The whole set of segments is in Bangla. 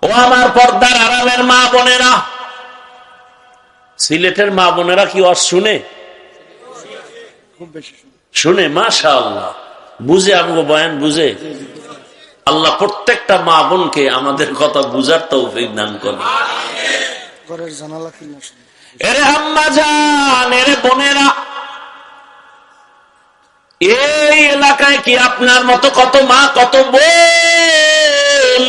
ও আমার পর্দার আড়ালের মা বোনেরা, সিলেটের মা বোনেরা কি ওয়াজ শুনে? শুনে, মাশাআল্লাহ, বুঝে, আমগো বয়ান বুঝে। আল্লাহ প্রত্যেকটা মা বোনকে আমাদের কথা বুঝার তৌফিক দান করুন। এরে আম্মা জান, এরে বোনেরা, এই এলাকায় কি আপনার মতো কত মা, কত বোন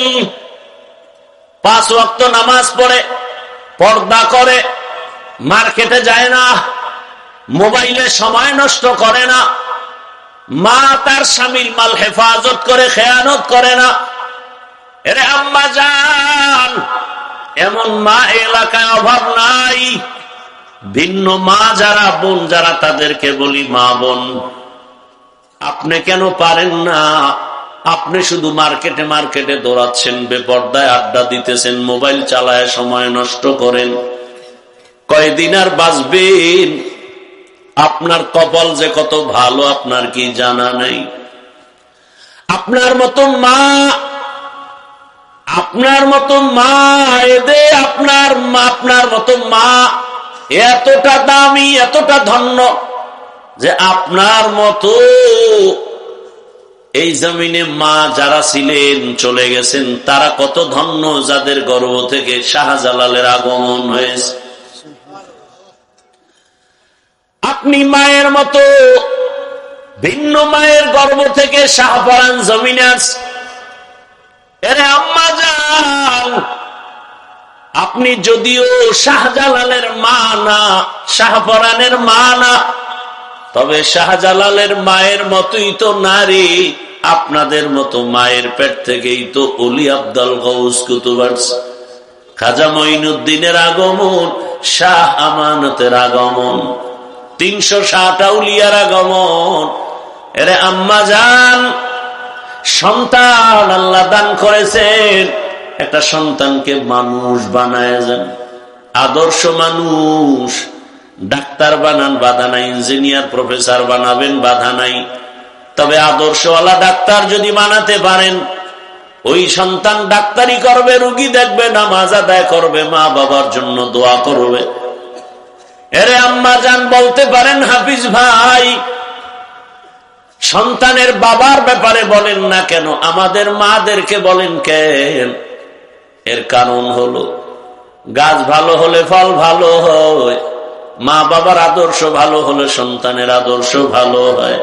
5 ওয়াক্ত নামাজ পড়ে, পর্দা করে, মার্কেটে যায় না, মোবাইলে সময় নষ্ট করে না, মা তার স্বামীর মাল হেফাজত করে, খেয়ানত করে না? এরে আম্মা জান, এমন মা এলাকায় অভাব নাই। ভিন্ন মা যারা, বোন যারা, তাদেরকে বলি মা বোন, আপনি কেন পারেন না? আপনি শুধু মার্কেটে মার্কেটে দৌড়াচ্ছেন, বেপর্দায় আড্ডা দিতেছেন, মোবাইল চালায় সময় নষ্ট করেন, কয়দিন আর বাঁচবেন? আপনার কপাল যে কত ভালো আপনার কি জানা নেই? আপনার মতো মা, আপনার মতো মা, এদে আপনার মতো মা এতটা দামি, এতটা ধন্য যে আপনার মতো এই জমিনে মা যারা ছিলেন, চলে গেছেন, তারা কত ধন্য যাদের গর্ভ থেকে শাহজালালের আগমন হয়েছে। আপনি মায়ের মতো ভিন্ন মায়ের গর্ভ থেকে শাহপরান জমিনে আছে। এরে আম্মা জান, আপনি যদিও শাহজালালের মা না, শাহপরানের মা না, তবে শাহজালালের মায়ের মতোই তো নারী। আপনাদের মতো মায়ের পেট থেকেই তো অলি আব্দুল গৌস কুতুব আসছে, খাজা মঈনুদ্দিনের আগমন, শাহ আমানতের আগমন, 360 আউলিয়ার আগমন। এরে আম্মা জান, সন্তান আল্লাহ দান করেছেন, একটা সন্তানকে মানুষ বানায় যান, আদর্শ মানুষ। ডাক্তার বানান, বাধা নাই, ইঞ্জিনিয়ার প্রফেসর বানাবেন, বাধা নাই, তবে আদর্শওয়ালা ডাক্তার যদি বানাতে পারেন, ওই সন্তান ডাক্তারি করবে, রোগী দেখবে, নামাজ আদায় করবে, মা বাবার জন্য দোয়া করবে। এরে আম্মা জান, বলতে পারেন হাফিজ ভাই, সন্তানের বাবার ব্যাপারে বলেন না কেন, আমাদের মাদেরকে বলেন কেন? এর কারণ হলো, গাছ ভালো হলে ফল ভালো হয়, মা বাবার আদর্শ ভালো হলে সন্তানের আদর্শ ভালো হয়।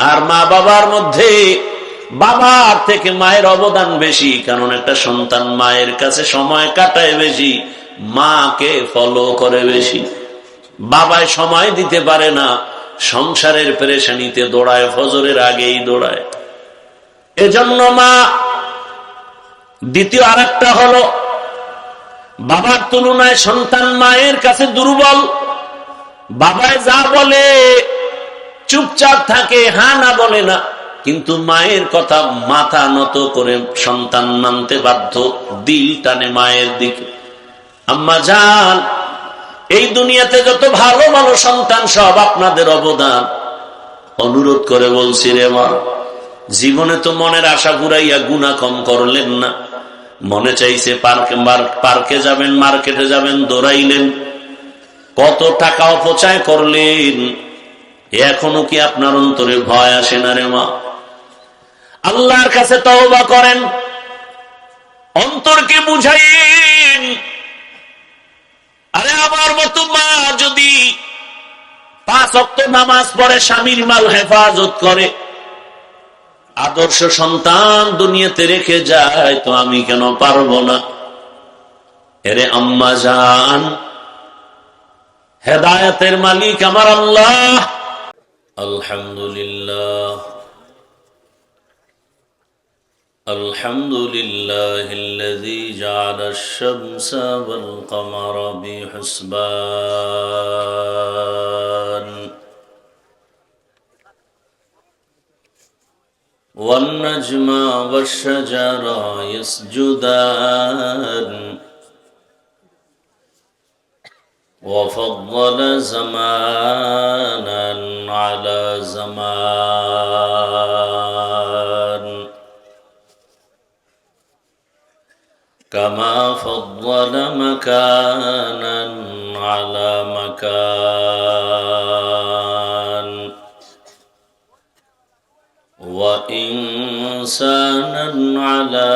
আর মা বাবার মধ্যে বাবার থেকে মায়ের অবদান বেশি, কারণ একটা সন্তান মায়ের কাছে সময় কাটায় বেশি, মাকে ফলো করে বেশি। বাবায় সময় দিতে পারে না, সংসারের পেরেশানিতে দৌড়ায়, ফজরের আগেই দৌড়ায়। এজন্য মা। দ্বিতীয় আরেকটা হলো, বাবার তুলনায় সন্তান মায়ের কাছে দুর্বল। বাবায় যা বলে চুপচাপ থাকে, হ্যাঁ না বলে না, কিন্তু মায়ের কথা মাথা নত করে সন্তান মানতে বাধ্য, দিল টানে মায়ের দিকে। আম্মা জান, এই দুনিয়াতে যত ভালো ভালো সন্তান, সব আপনাদের অবদান। অনুরোধ করে বলছি রে মা, জীবনে তো মনের আশা পুরাইয়া গুনাহ কম করলেন না। মনে চাইছে পার্কে যাবেন, মার্কেটে যাবেন, দৌড়াইলেন, কত টাকা অপচয় করলেন। এখনো কি আপনার অন্তরে ভয় আসে না রে মা? আল্লাহর কাছে তওবা করেন, অন্তরকে বুঝাইন। আরে আমার মতো মা যদি 5 ওয়াক্ত নামাজ পড়ে, স্বামীর মাল হেফাজত করে, আদর্শ সন্তান দুনিয়াতে রেখে যায়, তো আমি কেন পারবো না? এরে আম্মা জান, হেদায়েতের মালিক আমার আল্লাহ। আলহামদুলিল্লাহ, আলহামদুলিল্লাহিল্লাযী জাআলাশ শামসা ওয়াল কমারা বিহুসবান ওয়ান নাজমা ওয়াশ শাজারা ইয়াসজুদান وفضل زمانا على زمان كما فضل مكانا على مكان وإنسانا على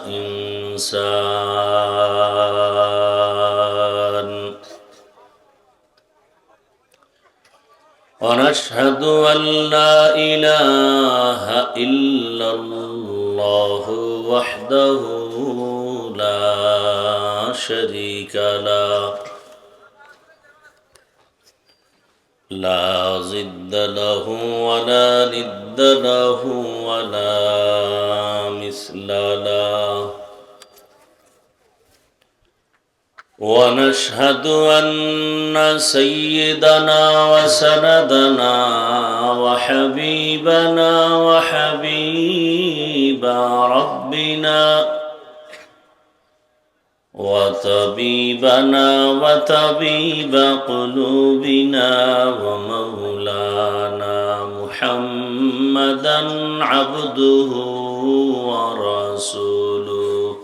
إنسان ونشهد أن لا إله إلا الله وحده لا شريك له لا ضد له ولا ند له ولا مثل له ونشهد أن سيدنا وسندنا وحبيبنا وحبيب ربنا وطبيبنا وطبيب قلوبنا ومولانا محمدا عبده ورسوله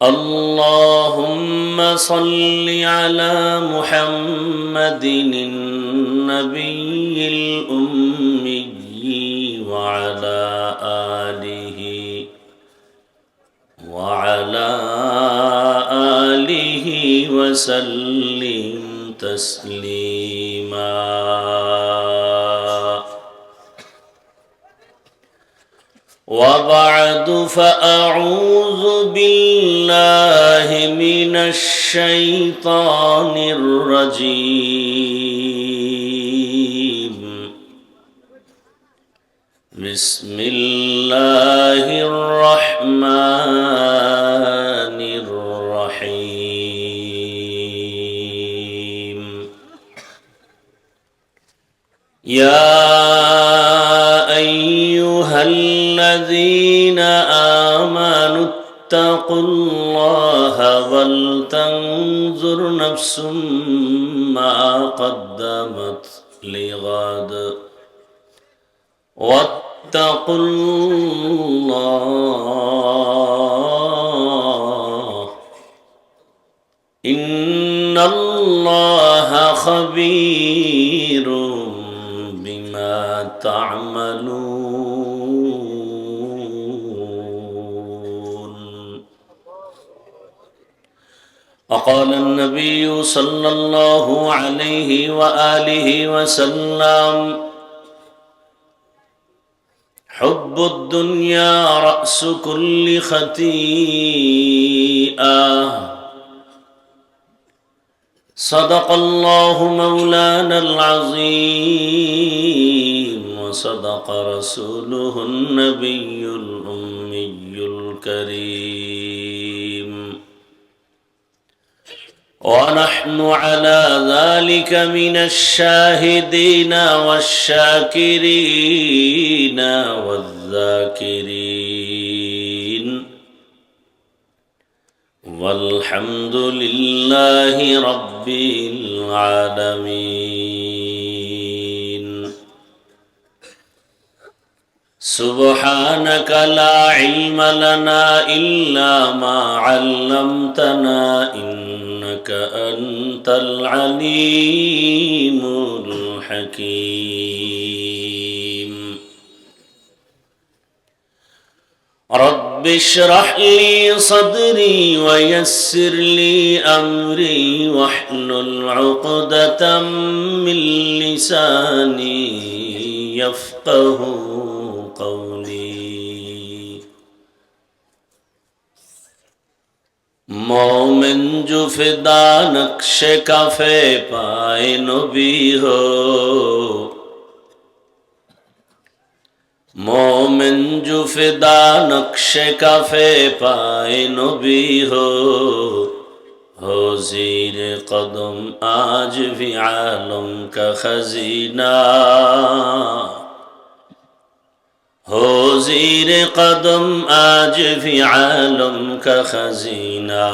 اللهم صل على محمد النبي الأمي وعلى آله وسلم تسليما وبعد فأعوذ بالله من الشيطان الرجيم بسم الله الرحمن الرحيم يا أيها الذين آمنوا اتقوا الله ولتنظر نفس ما قدمت لغد واتقوا الله إن الله خبير بما تعملون وقال النبي صلى الله عليه وآله وسلم حب الدنيا رأس كل خطيئة صدق الله مولانا العظيم وصدق رسوله النبي الأمي الكريم ونحن على ذلك من الشاهدين والشاكرين والذاكرين والحمد لله رب العالمين سبحانك لا علم لنا إلا ما علمتنا إنك أنت العليم الحكيم رب اشرح لي صدري ويسر لي أمري واحلل عقدة من لساني يفقه قولي मोमिन जो फिदा नक्शे काफे पाए नबी हो मोमिन जो फिदा नक्शे काफे पाए नबी हो ज़ीर कदम आज भी आलम का खजीना हो ज़ीर कदम आज भी आलम का खजीना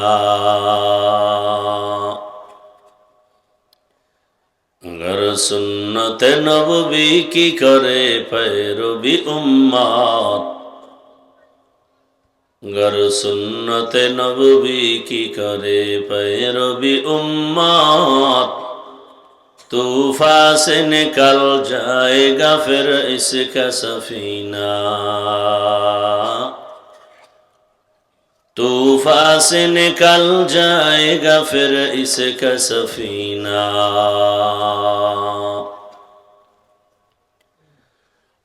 अगर सुन्नत नबवी की करे पैरवी उम्मत गर सुन्नत नबवी की करे पैरवी उम्मत, तूफा से निकल जाएगा फिर इसका सफीना, तूफा से निकल जाएगा फिर इसका सफीना।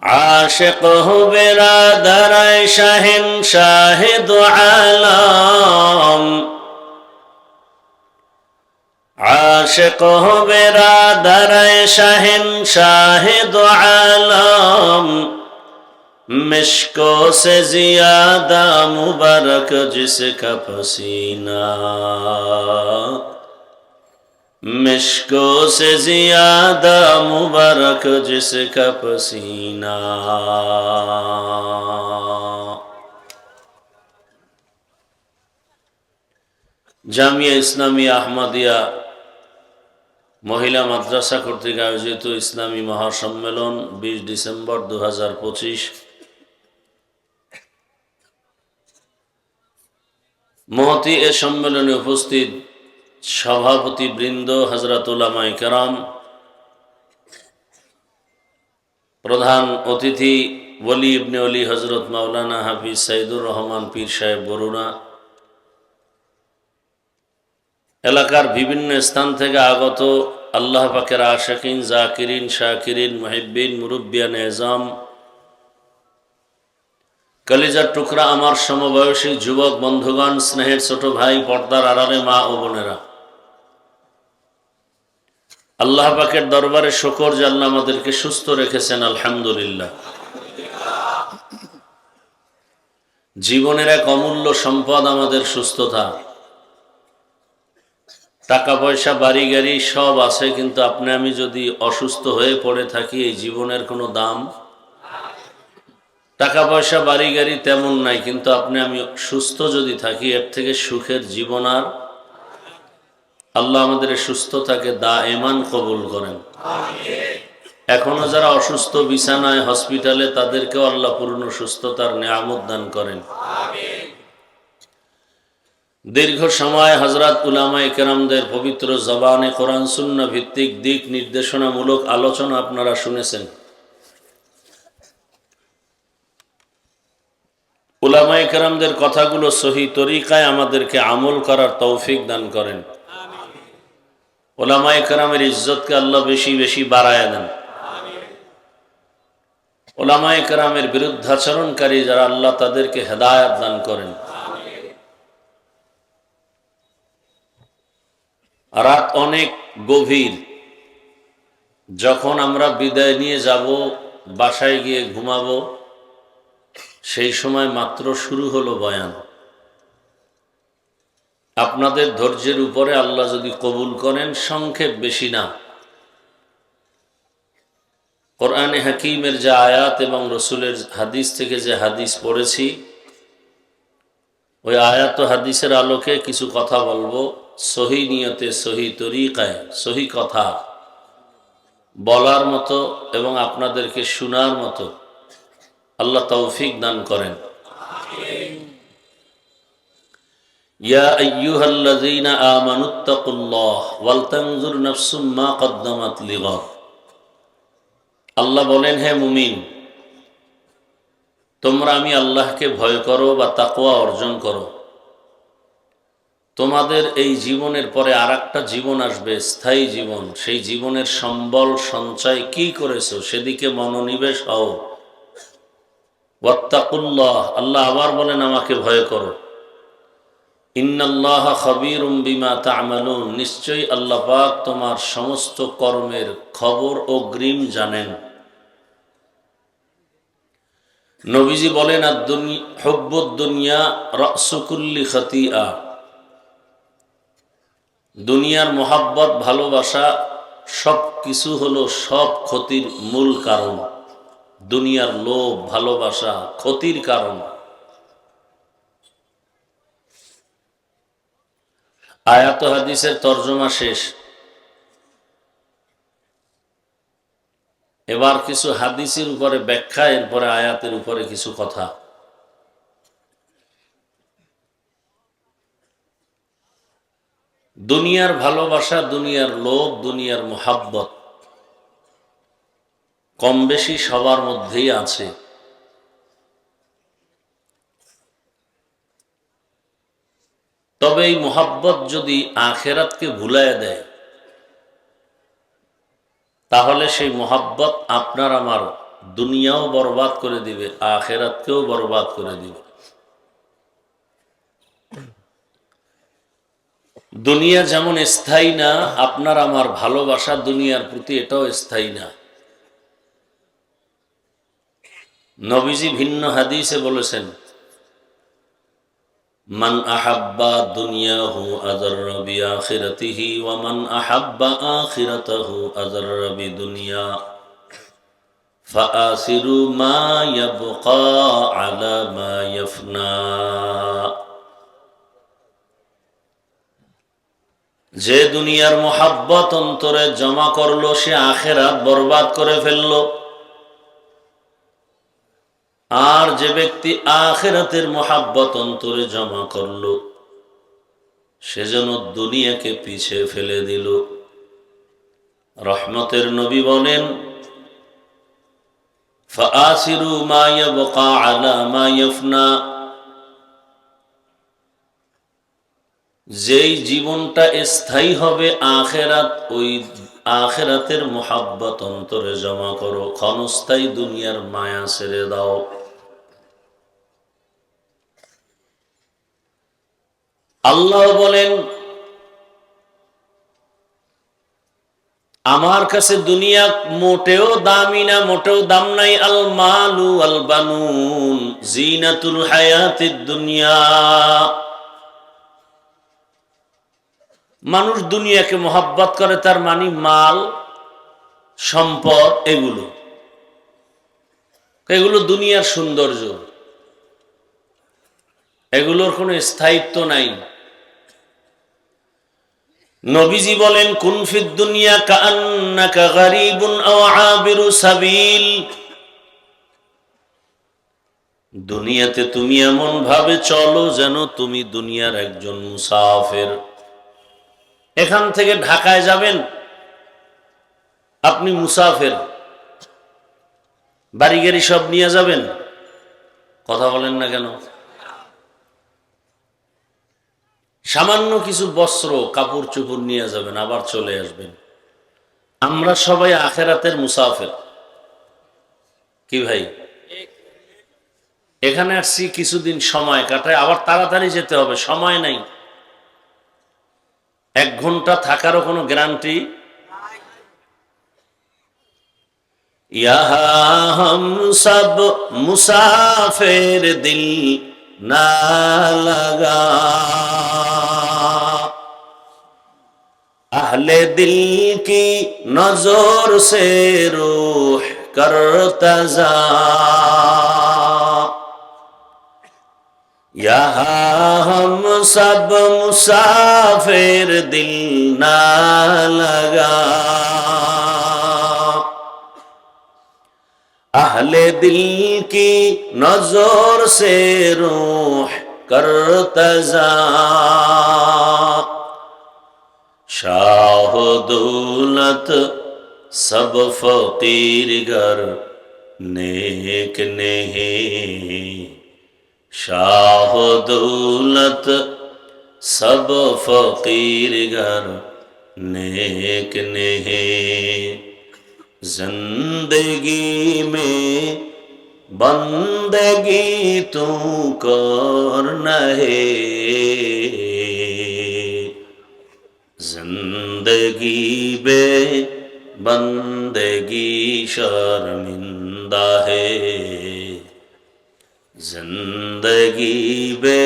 आशिक हो बिरादर शहंशाह दो आलम, आशिक हो बिरादर शहंशाह दो आलम, मिश्को से ज्यादा मुबारक जिसका पसीना, मिश्को से ज्यादा मुबारक जिसका पसीना। জামিয়া ইসলামিয়া আহমদিয়া মহিলা মাদ্রাসা কর্তৃক আয়োজিত ইসলামী মহাসম্মেলন 20 ডিসেম্বর 2025। মহতী এ সম্মেলনে উপস্থিত সভাপতি বৃন্দ, হযরত উলামায়ে কেরাম, প্রধান অতিথি ওলি ইবনে ওলি হযরত মাওলানা হাফিজ সাইদুর রহমান পীর সাহেব বরুণা, এলাকার বিভিন্ন স্থান থেকে আগত আল্লাহ পাকের আশিকিন, জাকিরিন, শাকিরিন, মুহিব্বিন, মুরব্বিয়ান এজাম, কলিজার টুকরা আমার সমবয়সী যুবক বন্ধুগণ, স্নেহের ছোট ভাই, পর্দার আড়ালে মা ও বোনেরা, আল্লাহ পাকের দরবারে শুকর যে আল্লাহ আমাদেরকে সুস্থ রেখেছেন, আলহামদুলিল্লাহ। জীবনের এক অমূল্য সম্পদ আমাদের সুস্থতা। টাকা পয়সা, বাড়ি গাড়ি সব আছে, কিন্তু আপনি আমি যদি অসুস্থ হয়ে পড়ে থাকি, এই জীবনের কোনো দাম। টাকা পয়সা, বাড়ি গাড়ি তেমন নাই, কিন্তু আপনি আমি সুস্থ যদি থাকি, এর থেকে সুখের জীবন আর। আল্লাহ আমাদের সুস্থতাকে দায়েমান কবুল করেন। এখনো যারা অসুস্থ বিছানায়, হসপিটালে, তাদেরকেও আল্লাহ পূর্ণ সুস্থতার নিয়ামত দান করেন। দীর্ঘ সময় হযরত উলামায়ে কেরামদের পবিত্র জবানে কোরআন সুন্নাহ ভিত্তিক দিক নির্দেশনামূলক আলোচনা আপনারা শুনেছেন। উলামায়ে কেরামদের কথাগুলো সহি তরিকায় আমাদেরকে আমল করার তৌফিক দান করেন। উলামায়ে কেরামের ইজ্জতকে আল্লাহ বেশি বেশি বাড়ায় দেন। উলামায়ে কেরামের বিরুদ্ধাচরণকারী যারা, আল্লাহ তাদেরকে হেদায়েত দান করেন। রাত অনেক গভীর, যখন আমরা বিদায় নিয়ে যাব, বাসায় গিয়ে ঘুমাবো, সেই সময় মাত্র শুরু হলো বয়ান। আপনাদের ধৈর্যের উপরে আল্লাহ যদি কবুল করেন, সংক্ষেপ বেশি না, কোরআনে হাকিমের যে আয়াত এবং রসুলের হাদিস থেকে যে হাদিস পড়েছি, ওই আয়াত ও হাদিসের আলোকে কিছু কথা বলবো। সহি নিয়তে, সহি তরিকায়, সহি কথা বলার মতো এবং আপনাদেরকে শোনার মতো আল্লাহ তৌফিক দান করেন। ইয়া আইয়ুহাল্লাযীনা আমানুত্তাকুল্লাহ ওয়াল তানজুর নাফসুম মা কদ্দামাত লিগাদ। আল্লাহ বলেন, হে মুমিন, তোমরা আমি আল্লাহকে ভয় করো বা তাকওয়া অর্জন করো। তোমাদের এই জীবনের পরে আরেকটা জীবন আসবে, স্থায়ী জীবন। সেই জীবনের সম্বল সঞ্চয় কি করেছো, সেদিকে মনোনিবেশ হও। ওয়াত্তাকুল্লাহ, আল্লাহ আবার বলেন, আমাকে ভয় করো। ইন্নাল্লাহা খাবীরুম বিমা তা'মালুন, নিশ্চয়ই আল্লাহ পাক তোমার সমস্ত কর্মের খবর অগ্রিম জানেন। নবীজি বলেন, হুব্বুদ দুনিয়া রাসু কুল্লি খাতিআ, দুনিয়ার মোহাব্বত, ভালোবাসা, সব কিছু হলো সব ক্ষতির মূল কারণ। দুনিয়ার লোভ, ভালোবাসা ক্ষতির কারণ। আয়াত হাদিসের তর্জমা শেষ। এবার কিছু হাদিসের উপরে ব্যাখ্যা, এরপরে আয়াতের উপরে কিছু কথা। দুনিয়ার ভালোবাসা, দুনিয়ার লোভ, দুনিয়ার মোহাব্বত কম বেশি সবার মধ্যেই আছে। তবে এই মোহাব্বত যদি আখেরাতকে ভুলাইয়া দেয়, তাহলে সেই মোহাব্বত আপনার আমার দুনিয়াও বরবাদ করে দিবে, আখেরাতকেও বরবাদ করে দিবে। দুনিয়া যেমন স্থায়ী না, আপনার আমার ভালোবাসা দুনিয়ার প্রতি এটাও স্থায়ী না। নবীজি ভিন্ন হাদিসে বলেছেন, মান আহাব্বা দুনিয়াহু আযাররা বিআখিরাতিহি ওয়া মান আহাব্বা আখিরাতাহু আযাররা বিদুনিয়া ফাআসিরু মা ইয়াবকা আলা মা ইয়াফনা। যে দুনিয়ার মোহাব্বত অন্তরে জমা করলো, সে আখেরাত বরবাদ করে ফেললো। আর যে ব্যক্তি আখেরাতের মোহাব্বত অন্তরে জমা করলো, সেজন্য দুনিয়াকে পিছে ফেলে দিল। রহমতের নবী বলেন, ফাআসিরু মা ইয়াবকা আলা মা ইয়াফনা। যেই জীবনটা স্থায়ী হবে আখেরাত, ওই আখেরাতের মোহাব্বত অন্তরে জমা করো, ক্ষণস্থায়ী দুনিয়ার মায়া ছেড়ে দাও। আল্লাহ বলেন, আমার কাছে দুনিয়া মোটেও দামি না, মোটেও দাম নাই। আল মালু আল বানুন জিনাতুল হায়াতিদ দুনিয়া। মানুষ দুনিয়াকে মোহাব্বত করে, তার মানে মাল সম্পদ, এগুলো দুনিয়ার সৌন্দর্য, এগুলোর কোনো স্থায়িত্ব নাই। নবীজি বলেন, কুন ফিদ দুনিয়া কাআন্নাকা গারিবুন আও আবিরু সাবিল। দুনিয়াতে তুমি এমন ভাবে চলো যেন তুমি দুনিয়ার একজন মুসাফির। এখান থেকে ঢাকায় যাবেন, আপনি মুসাফির, বাড়ি গাড়ি সব নিয়ে যাবেন, কথা বলেন না কেন? সামান্য কিছু বস্ত্র কাপড় চোপড় নিয়ে যাবেন, আবার চলে আসবেন। আমরা সবাই আখেরাতের মুসাফির। কি ভাই? এখানে আসছি কিছুদিন সময় কাটায়, আবার তাড়াতাড়ি যেতে হবে, সময় নাই। 1 ঘন্টা থাকারও কোনো গ্যারান্টি। ইহা হাম সব মুসাফির দিল না লাগা, আহলে দিল কি নজর সে রূহ করতা যা। यहाँ हम सब मुसाफिर दिल ना लगा, अहले दिल की नजर से रूह करता जा। शाह दौलत सब फकीर गर नेक नहीं, शाह दौलत सब फकीर घर नेक नहीं। जिंदगी में बंदगी तू कर नहे, जिंदगी बे बंदगी शर्मिंदा है, जिंदगी बे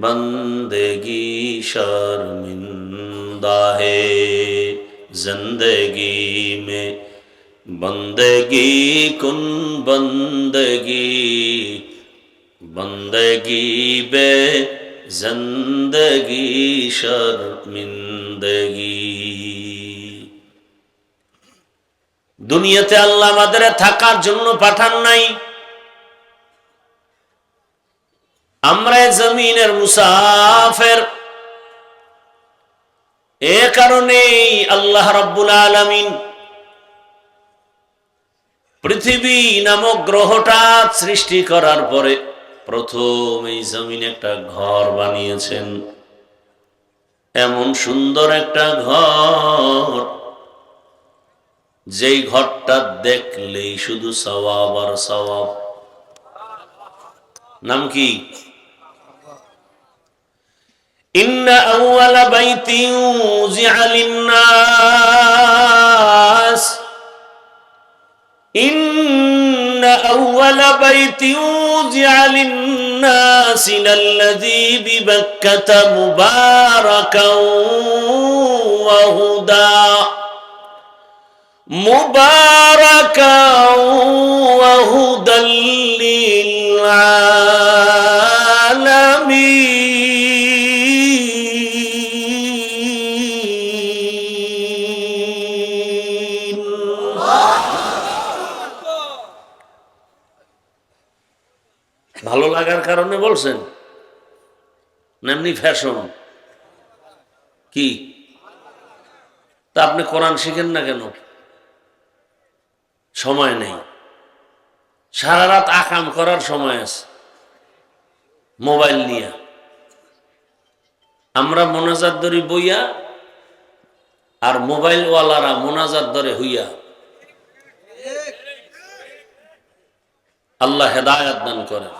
बंदगी शर्मिंदा है। जिंदगी में बंदगी कुन बंदगी, बंदगी बे जिंदगी शर्मिंदगी। দুনিয়াতে আল্লাহ আমাদের থাকার জন্য পাঠান নাই, আমরা জমিনের মুসাফির। কারণেই আল্লাহ রাব্বুল আলামিন পৃথিবী নামক গ্রহটা সৃষ্টি করার পরে প্রথম এই জমিনে একটা ঘর বানিয়েছেন। এমন সুন্দর একটা ঘর, যেই ঘরটা দেখলেই শুধু সওয়াব আর সওয়াব। নাম কি? ইন্না আউওয়ালা বাইতিন উযিআ লিন-নাস ইন্না আউওয়ালা বাইতিন উযিআ লিন-নাস লাল্লাযী বিবাক্কাতা মুবারাকাও ওয়া হুদা মুবারাকাও ওয়া হুদাল লিল-আলামিন। ভালো লাগার কারণে বলছেন না এমনি ফ্যাশন? কি তা আপনি কোরআন শিখেন না কেন? সময় নেই। সারা রাত আকাম করার সময় আছে মোবাইল নিয়ে। আমরা মোনাজাত ধরি বইয়া, আর মোবাইল ওয়ালারা মোনাজাত ধরে হইয়া। আল্লাহ হেদায়েত দান করেন।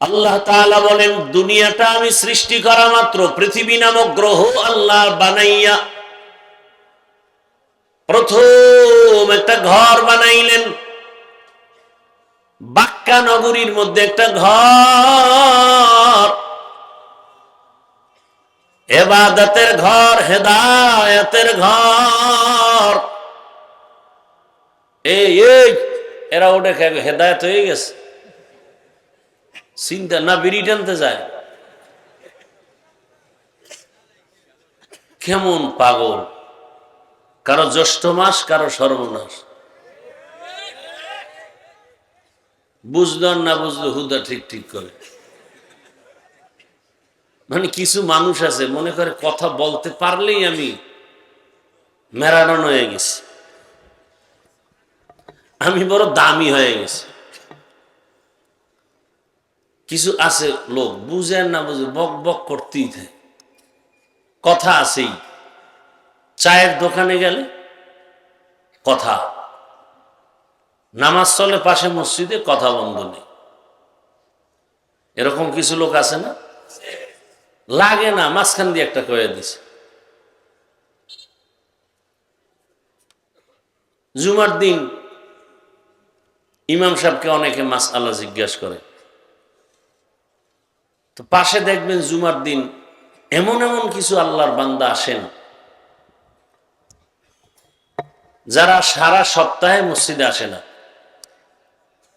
আল্লাহ তাআলা বলেন, দুনিয়াটা আমি সৃষ্টি করা মাত্র, পৃথিবী নামক গ্রহ আল্লাহ বানাইয়া প্রথম একটা ঘর বানাইলেন। বাক্কা নগরীর মধ্যে একটা ঘর, ইবাদতের ঘর, হেদায়েতের ঘর। এই এরা ওটা খেয়ে হেদায়েত হয়ে গেছে, চিন্তা না বিড়ি টানতে যায়। কেমন পাগল! কারো জ্যৈষ্ঠ মাস, কারো সর্বনাশ। বুঝলো না বুঝলো হুদা ঠিক ঠিক করে। মানে কিছু মানুষ আছে মনে করে কথা বলতে পারলেই আমি মেরাডন হয়ে গেছি, আমি বড় দামি হয়ে গেছি। কিছু আছে লোক বুঝেন না বুঝে বক বক করতেই থাকে। কথা আছেই, চায়ের দোকানে গেলে কথা, নামাজ চলে পাশে মসজিদে, কথা বন্ধ নেই। এরকম কিছু লোক আছে না? লাগে না, মাঝখান দিয়ে একটা কয়ে দিছে। জুমার দিন ইমাম সাহেবকে অনেকে মাসআলা জিজ্ঞাসা করে, তো পাশে দেখবেন জুমার দিন এমন এমন কিছু আল্লাহর বান্দা আসেন যারা সারা সপ্তাহে মসজিদে আসে না।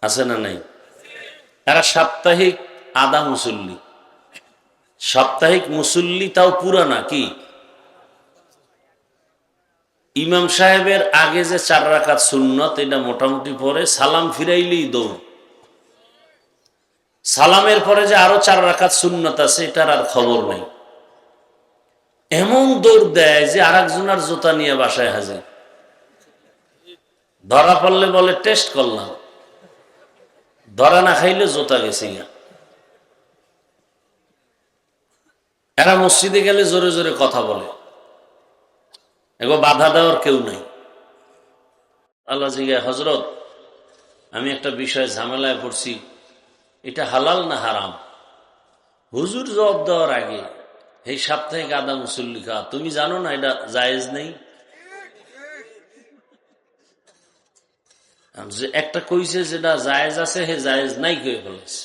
আছে না নাই? এরা সাপ্তাহিক আদা মুসল্লি, সাপ্তাহিক মুসল্লি, তাও পুরা না। কি ইমাম সাহেবের আগে যে 4 রাকাত সুন্নত, এটা মোটামুটি পরে সালাম ফিরাইলেই দৌড়। সালামের পরে যে আরো 4 রাকাত সুন্নত আছে, এটার আর খবর নেই। এমন দৌড় দেয় যে আরেকজনের জুতা নিয়ে বাসায় হাজির। ধরা পড়লে বলে টেস্ট করলাম, ধরা না খাইলে জুতা গেছে। এরা মসজিদে গেলে জোরে জোরে কথা বলে, এগো বাধা দেওয়ার কেউ নাই। আল্লাহ জিজ্ঞাসা, হযরত আমি একটা বিষয়ে ঝামেলায় পড়ছি, এটা হালাল না হারাম? হুজুর জবাব দেওয়ার আগে এই সাপ্তাহিক আদা মুসল্লি খা, তুমি জানো না এটা জায়েজ নেই? একটা কইছে যেটা জায়েজ আছে, হে জায়েজ নাই কয়ে ফেলেছে।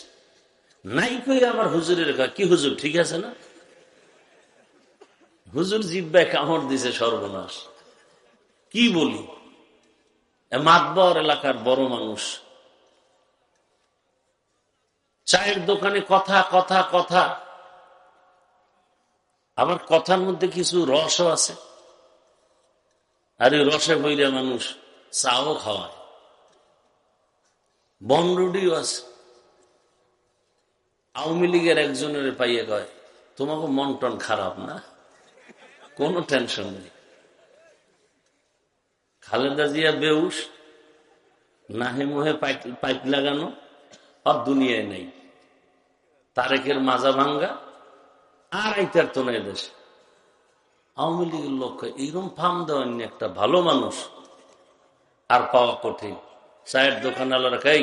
নাই কয়ে আমার হুজুরের খা, কি হুজুর ঠিক আছে না? হুজুর জিব্বায় কামড় দিছে, সর্বনাশ। কি বলি, মাতবর এলাকার বড় মানুষ, চায়ের দোকানে কথা কথা কথা, আবার কথার মধ্যে কিছু রসও আছে। আর এই রসে বইরা মানুষ চাও খাওয়ায়, বনরুডিও আছে। আওয়ামী লীগের একজনের পাইয়ে কয়, তোমাকে মন টন খারাপ না, কোনো টেনশন নেই। খালেদা জিয়া বেউস, নাহে মুহে পাইপ লাগানো, আর দুনিয়ায় নেই। তারেকের মাজা ভাঙ্গা, আর আইতার তো নাই দেশে। আওয়ামী লীগের লোক এইরকম ফার্ম দেওয়ার একটা ভালো মানুষ আর পাওয়া কঠিন। চায়ের দোকান আলারা খাই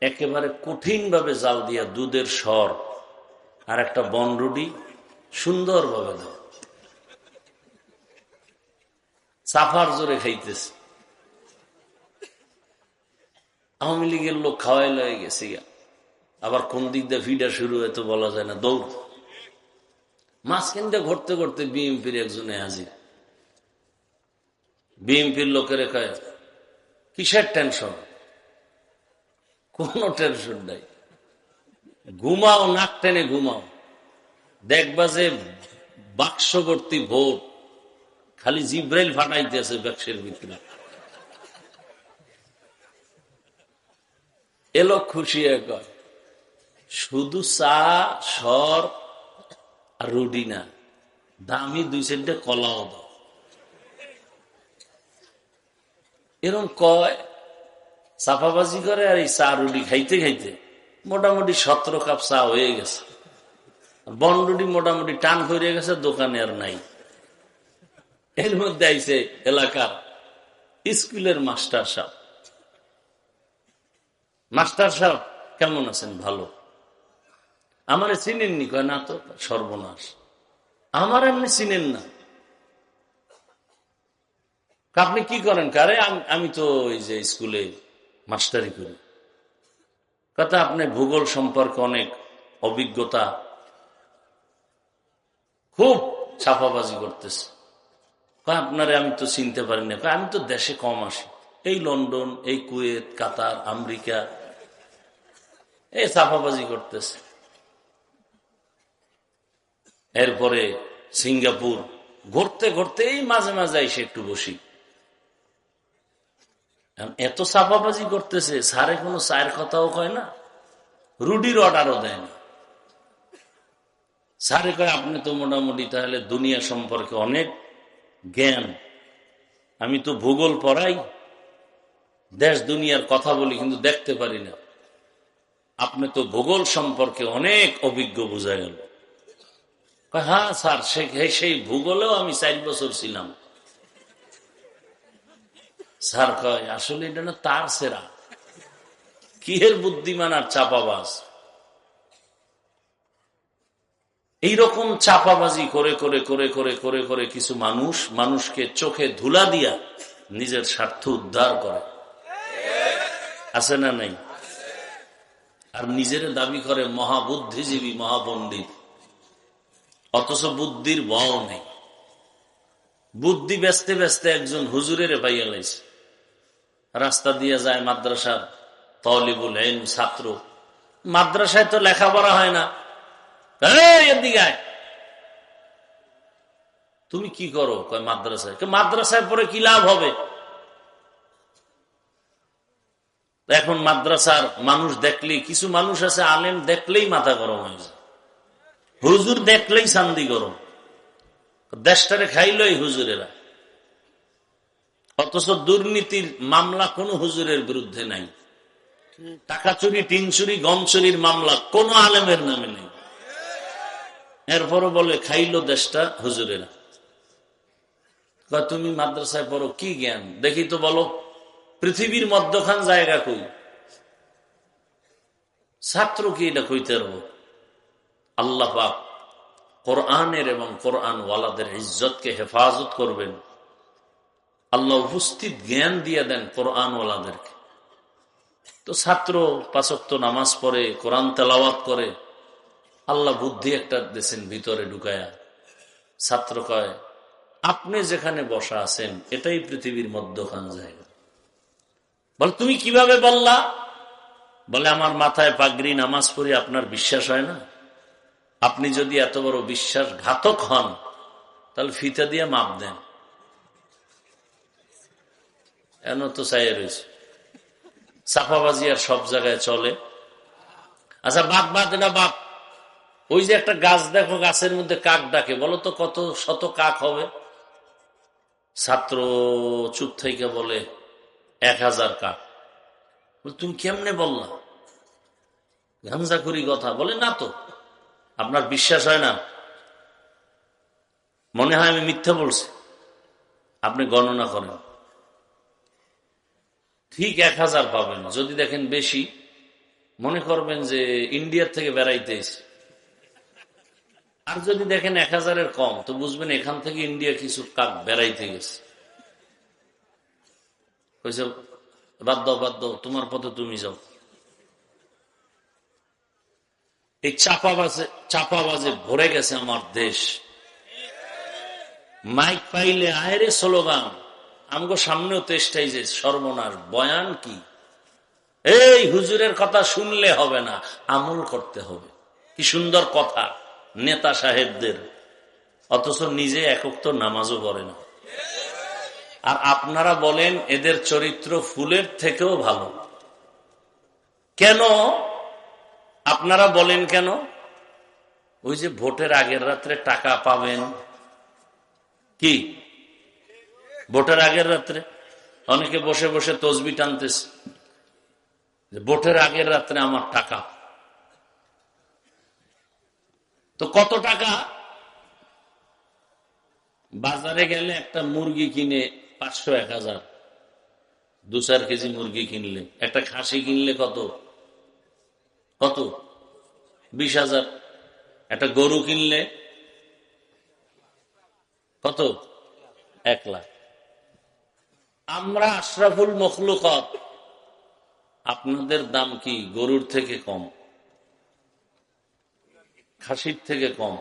একেবারে কঠিন ভাবে জাল দিয়া দুধের সর আর একটা বনরুটি সুন্দর ভাবে দাও, সাফার জোরে খাইতেছে। আওয়ামী লীগের লোক খাওয়াই লয়ে গেছে, আবার কোন দিক দিয়ে ফিডা শুরু হয় তো বলা যায় না, দৌড়। মাঝখানটা ঘুরতে ঘুরতে বিএনপির একজনে হাজির। বিএনপির লোকের কয় কিসের টেনশন? কোন টেনশন নাই, ঘুমাও, নাক টেনে ঘুমাও, দেখবা যে বাক্স ভর্তি ভোট, খালি জিব্রাইল ফাটাইতেছে বাক্সের ভিতরে। এলো খুশি কয় শুধু চা সর আর রুটি না, দামি 2 সেন্টে কলাও দাও। এরকম কয়, চাপাবাজি করে। আর এই চা রুটি খাইতে খাইতে মোটামুটি 17 কাপ চা হয়ে গেছে। বন রুটি মোটামুটি টান করে গেছে, দোকানে আর নাই। এর মধ্যে আইছে এলাকার স্কুলের মাস্টার সাহেব। মাস্টার সাহেব কেমন আছেন? ভালো। আমারে চিনেননি? কয় না তো। সর্বনাশ, আমার এমনি চিনেন না? আপনি কি করেন? কারে আমি তো ওই যে স্কুলে মাস্টারি করি। কথা আপনি ভূগোল সম্পর্কে অনেক অভিজ্ঞতা, খুব ছাপাবাজি করতেছে। আপনারে আমি তো চিনতে পারি না। আমি তো দেশে কম আসি, এই লন্ডন, এই কুয়েত, কাতার, আমেরিকা, এই ছাপাবাজি করতেছে। এরপরে সিঙ্গাপুর ঘুরতে ঘুরতে এই মাঝে মাঝে এসে একটু বসি। এত ছাপাবাজি করতেছে, স্যারে কোনো চায়ের কথাও কয় না, রুটির অর্ডারও দেয় না। স্যারে কয় আপনি তো মোটামুটি তাহলে দুনিয়া সম্পর্কে অনেক জ্ঞান। আমি তো ভূগোল পড়াই, দেশ দুনিয়ার কথা বলি, কিন্তু দেখতে পারি না। আপনি তো ভূগোল সম্পর্কে অনেক অভিজ্ঞ বোঝা গেল। হ্যাঁ স্যার, সেই ভূগোলেও আমি 4 বছর ছিলাম। স্যার কয় আসলে এটা না তার সেরা, কি এর বুদ্ধিমান আর চাপাবাজ। এইরকম চাপাবাজি করে করে করে করে করে করে কিছু মানুষকে চোখে ধুলা দিয়া নিজের স্বার্থ উদ্ধার করে, আছে না নাই? আর নিজের দাবি করে মহাবুদ্ধিজীবী, মহাপণ্ডিত, অথচ বুদ্ধির বল নেই। বুদ্ধি বেচতে বেচতে একজন হুজুরের পাইয়া লাইছে। রাস্তা দিয়ে যায় মাদ্রাসার তলিবুল ইলম ছাত্র। মাদ্রাসায় তো লেখাপড়া হয় না। এদিকে তুমি কি করো? কয় মাদ্রাসায়। মাদ্রাসায় পড়ে কি লাভ হবে? এখন মাদ্রাসার মানুষ দেখলেই, কিছু মানুষ আছে আলেম দেখলেই মাথা গরম হয়ে যায়, হুজুর দেখলেই শান্তি গরম। দেশটারে খাইল এই হুজুরেরা। অথচ দুর্নীতির মামলা কোন হুজুরের বিরুদ্ধে নাই। টাকা চুরি, টিন চুরি, গম চুরির মামলা কোন আলেমের নামে নেই। এরপরও বলে খাইল দেশটা হুজুরেরা। তুমি মাদ্রাসায় পড়ো, কি জ্ঞান দেখি তো বলো, পৃথিবীর মধ্যখান জায়গা কই? ছাত্র কি এটা কইতে পারবো? আল্লাহ পাক কোরআনের এবং কোরআন ওয়ালাদের ইজ্জতকে হেফাজত করবেন। আল্লাহ উপস্থিত জ্ঞান দিয়ে দেন কোরআন ওয়ালাদেরকে। তো ছাত্র 5 ওয়াক্ত নামাজ পড়ে, কোরআন তেলাওয়াত করে, আল্লাহ বুদ্ধি একটা দেশেন ভিতরে ঢুকায়া। ছাত্র কয় আপনি যেখানে বসা আছেন এটাই পৃথিবীর মধ্যখান জায়গা। বল তুমি কিভাবে বললা? বলে আমার মাথায় পাগড়ি, নামাজ পড়ি, আপনার বিশ্বাস হয় না? আপনি যদি এত বড় বিশ্বাসঘাতক হন তাহলে ফিতা দিয়ে মাপ দেন। এন তো চাইয়ে রয়েছে। চাপাবাজি আর সব জায়গায় চলে। আচ্ছা বাদ বাদ, এটা বাদ। ওই যে একটা গাছ দেখো, গাছের মধ্যে কাক ডাকে, বলো তো কত শত কাক হবে? ছাত্র চুপ থেকে বলে 1000 কাক। তুমি কেমনে বললা? গাঞ্জা করি কথা বলে না তো, আপনার বিশ্বাস হয় না, মনে হয় আমি মিথ্যা বলছি। আপনি গণনা করেন, ঠিক 1000 পাবেন। যদি দেখেন বেশি, মনে করবেন যে ইন্ডিয়ার থেকে বেড়াইতে এসে। আর যদি দেখেন 1000-এর কম, তো বুঝবেন এখান থেকে ইন্ডিয়া কিছু কাক বেড়াইতে গেছে। বাদ দাও বাদ দাও, তোমার পথে তুমি যাও। এই চাপাবাজে ভরে গেছে আমার দেশ। মাইক পাইলে আয়রে স্লোগান, আমগো সামনেও তেষ্টাই যে সর্বনাশ, বয়ান কি? এই হুজুরের কথা শুনলে হবে না, আমল করতে হবে। কি সুন্দর কথা নেতা সাহেবদের, অথচ নিজে একক তো নামাজও পড়ে না। আর আপনারা বলেন এদের চরিত্র ফুলের থেকেও ভালো। কেন আপনারা বলেন কেন? ওই যে ভোটের আগের রাত্রে টাকা পাবেন, কি ভোটের আগের রাত্রে অনেকে বসে বসে তসবি টানতেছে, ভোটের আগের রাত্রে আমার টাকা। তো কত টাকা? বাজারে গেলে একটা মুরগি কিনে 500-1000, 2-4 কেজি মুরগি কিনলে, একটা খাসি কিনলে কত কত 20,000, একটা গরু কিনলে কত 1 লাখ। আমরা আশরাফুল মখলুকাত, আপনাদের দাম কি গরুর থেকে কম, খাসির থেকে কম?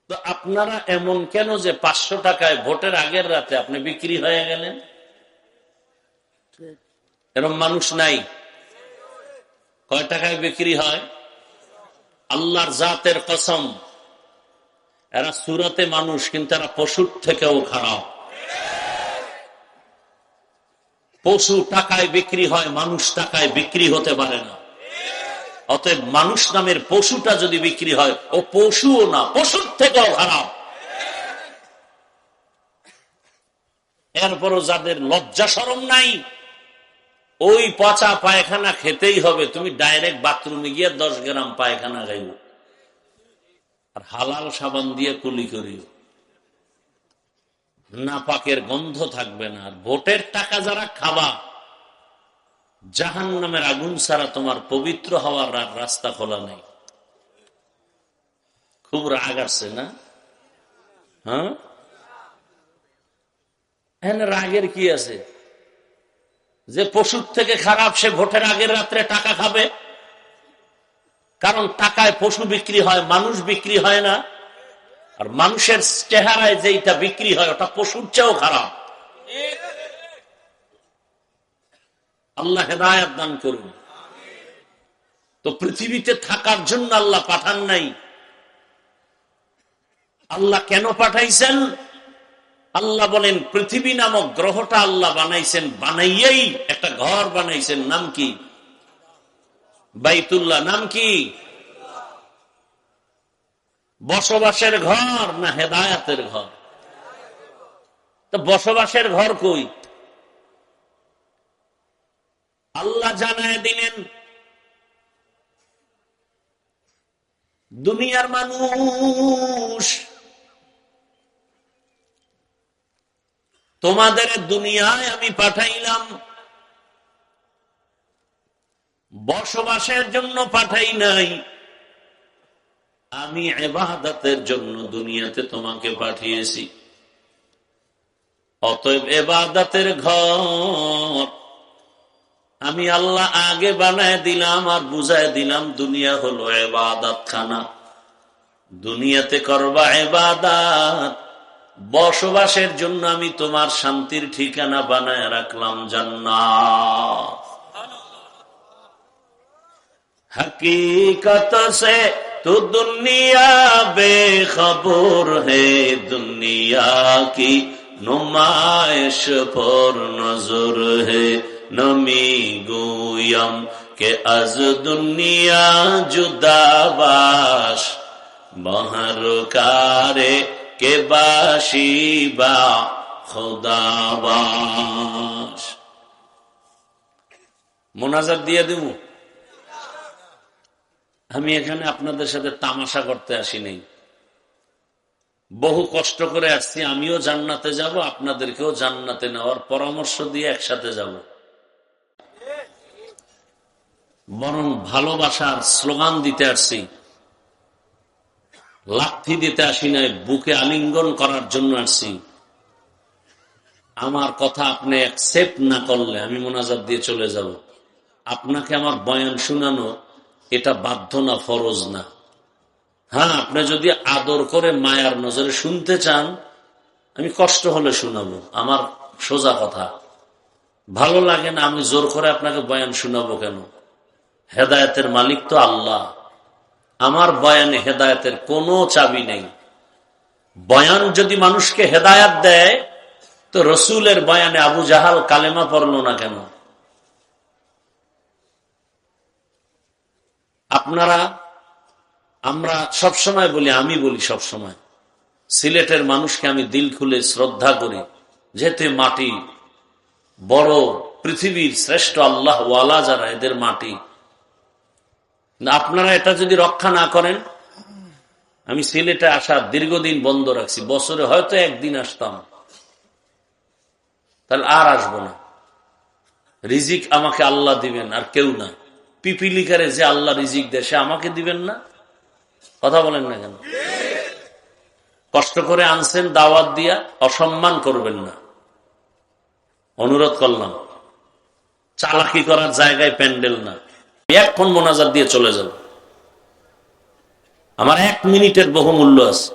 তো আপনারা এমন কেন যে 500 টাকায় ভোটের আগের রাতে আপনি বিক্রি হয়ে গেলেন? এরকম মানুষ নাই? কয় টাকায় বিক্রি হয়? আল্লাহর জাতের কসম, এরা সুরতে মানুষ, কিন্তু এরা পশুর থেকেও খারাপ। পশু টাকায় বিক্রি হয়, মানুষ টাকায় বিক্রি হতে পারে না। অতএব মানুষ নামের পশুটা যদি বিক্রি হয়, ও পশুও না, পশুর থেকেও খারাপ। এরপরও যাদের লজ্জা শরম নাই, ওই পচা পায়খানা খেতেই হবে। তুমি ডাইরেক্ট বাথরুমে গিয়ে 10 গ্রাম পায়খানা খাইব, আর হালাল সাবান দিয়ে কুলি করিও, নাপাকের গন্ধ থাকবে না। আর ভোটের টাকা যারা খাবা, জাহান্নামের আগুন ছাড়া তোমার পবিত্র হওয়ার রাস্তা খোলা নেই। খুব রাগ আসছে না? হ্যাঁ, রাগের কি আছে? যে পশুর থেকে খারাপ সে ভোটের আগের রাত্রে টাকা খাবে। কারণ টাকায় পশু বিক্রি হয়, মানুষ বিক্রি হয় না। আর মানুষের চেহারায় যেটা বিক্রি হয়, ওটা পশুর চেয়েও খারাপ। আল্লাহ হেদায়েত দান করুন। তো পৃথিবীতে থাকার জন্য আল্লাহ পাঠান নাই। আল্লাহ কেন পাঠাইছেন? আল্লাহ বলেন পৃথিবী নামক গ্রহটা আল্লাহ বানাইছেন, বানাইয়েই একটা ঘর বানাইছেন। নাম কি? বাইতুল্লাহ। নাম কি? বসবাসের ঘর না হেদায়েতের ঘর? তো বসবাসের ঘর কই? আল্লাহ জানায় দিলেন, দুনিয়ার মানুষ, তোমাদের দুনিয়ায় আমি পাঠাইলাম, বসবাসের জন্য পাঠাই নাই। আমি ইবাদতের জন্য দুনিয়াতে তোমাকে পাঠিয়েছি। অতএব ইবাদতের ঘর আমি আল্লাহ আগে বানায় দিলাম আর বুঝায় দিলাম, দুনিয়া হলো ইবাদত খানা। দুনিয়াতে করবা ইবাদত, বসবাসের জন্য আমি তোমার শান্তির ঠিকানা বানায় রাখলাম জান্নাত। हकीकत से तो दुनिया बेखबर है, दुनिया की नुमाइश पर नजर है। नमी गोयम কে আজ দুনিয়া জুদাবাস মহারকারে কে বাসিবা খোদাবাস। মোনাজাত দিয়ে দেব। আমি এখানে আপনাদের সাথে তামাশা করতে আসি নাই, বহু কষ্ট করে আসছি। আমিও জান্নাতে যাব, আপনাদেরকেও জান্নাতে নেওয়ার পরামর্শ দিয়ে একসাথে যাব। বরং ভালোবাসার স্লোগান দিতে আসছি, লাথি দিতে আসি নাই, বুকে আলিঙ্গন করার জন্য আসছি। আমার কথা আপনি অ্যাকসেপ্ট না করলে আমি মোনাজাত দিয়ে চলে যাব। আপনাকে আমার বয়ান শোনানো এটা বাধ্য না, ফরজ না। হ্যাঁ, আপনি যদি আদর করে মায়ার নজরে শুনতে চান, আমি কষ্ট হলে শোনাবো, আমার সোজা কথা। ভালো লাগে না, আমি জোর করে আপনাকে বয়ান শোনাবো কেন? হেদায়েতের মালিক তো আল্লাহ। আমার বয়ানে হেদায়েতের কোনো চাবি নেই। বয়ান যদি মানুষকে হেদায়েত দেয়, তো রসুলের বয়ানে আবু জাহাল কালেমা পড়ল না কেন? আপনারা, আমরা সবসময় বলি, আমি বলি সবসময়, সিলেটের মানুষকে আমি দিল খুলে শ্রদ্ধা করি, যেহেতু মাটি বড়, পৃথিবীর শ্রেষ্ঠ আল্লাহ ওয়ালা যারা, এদের মাটি। আপনারা এটা যদি রক্ষা না করেন, আমি সিলেটে আসা দীর্ঘদিন বন্ধ রাখছি, বছরে হয়তো একদিন আসতাম, তাহলে আর আসবো না। রিজিক আমাকে আল্লাহ দিবেন, আর কেউ না। পিপিলিকারে যে আল্লাহ রিজিক দেয়, সে আমাকে দিবেন না? কথা বলেন না কেন? কষ্ট করে আনছেন দাওয়াত দিয়া, অসম্মান করবেন না, অনুরোধ করলাম। চালাকি করার জায়গায় প্যান্ডেল না। এখন মোনাজাত দিয়ে চলে যাব, আমার 1 মিনিটের বহুমূল্য আছে।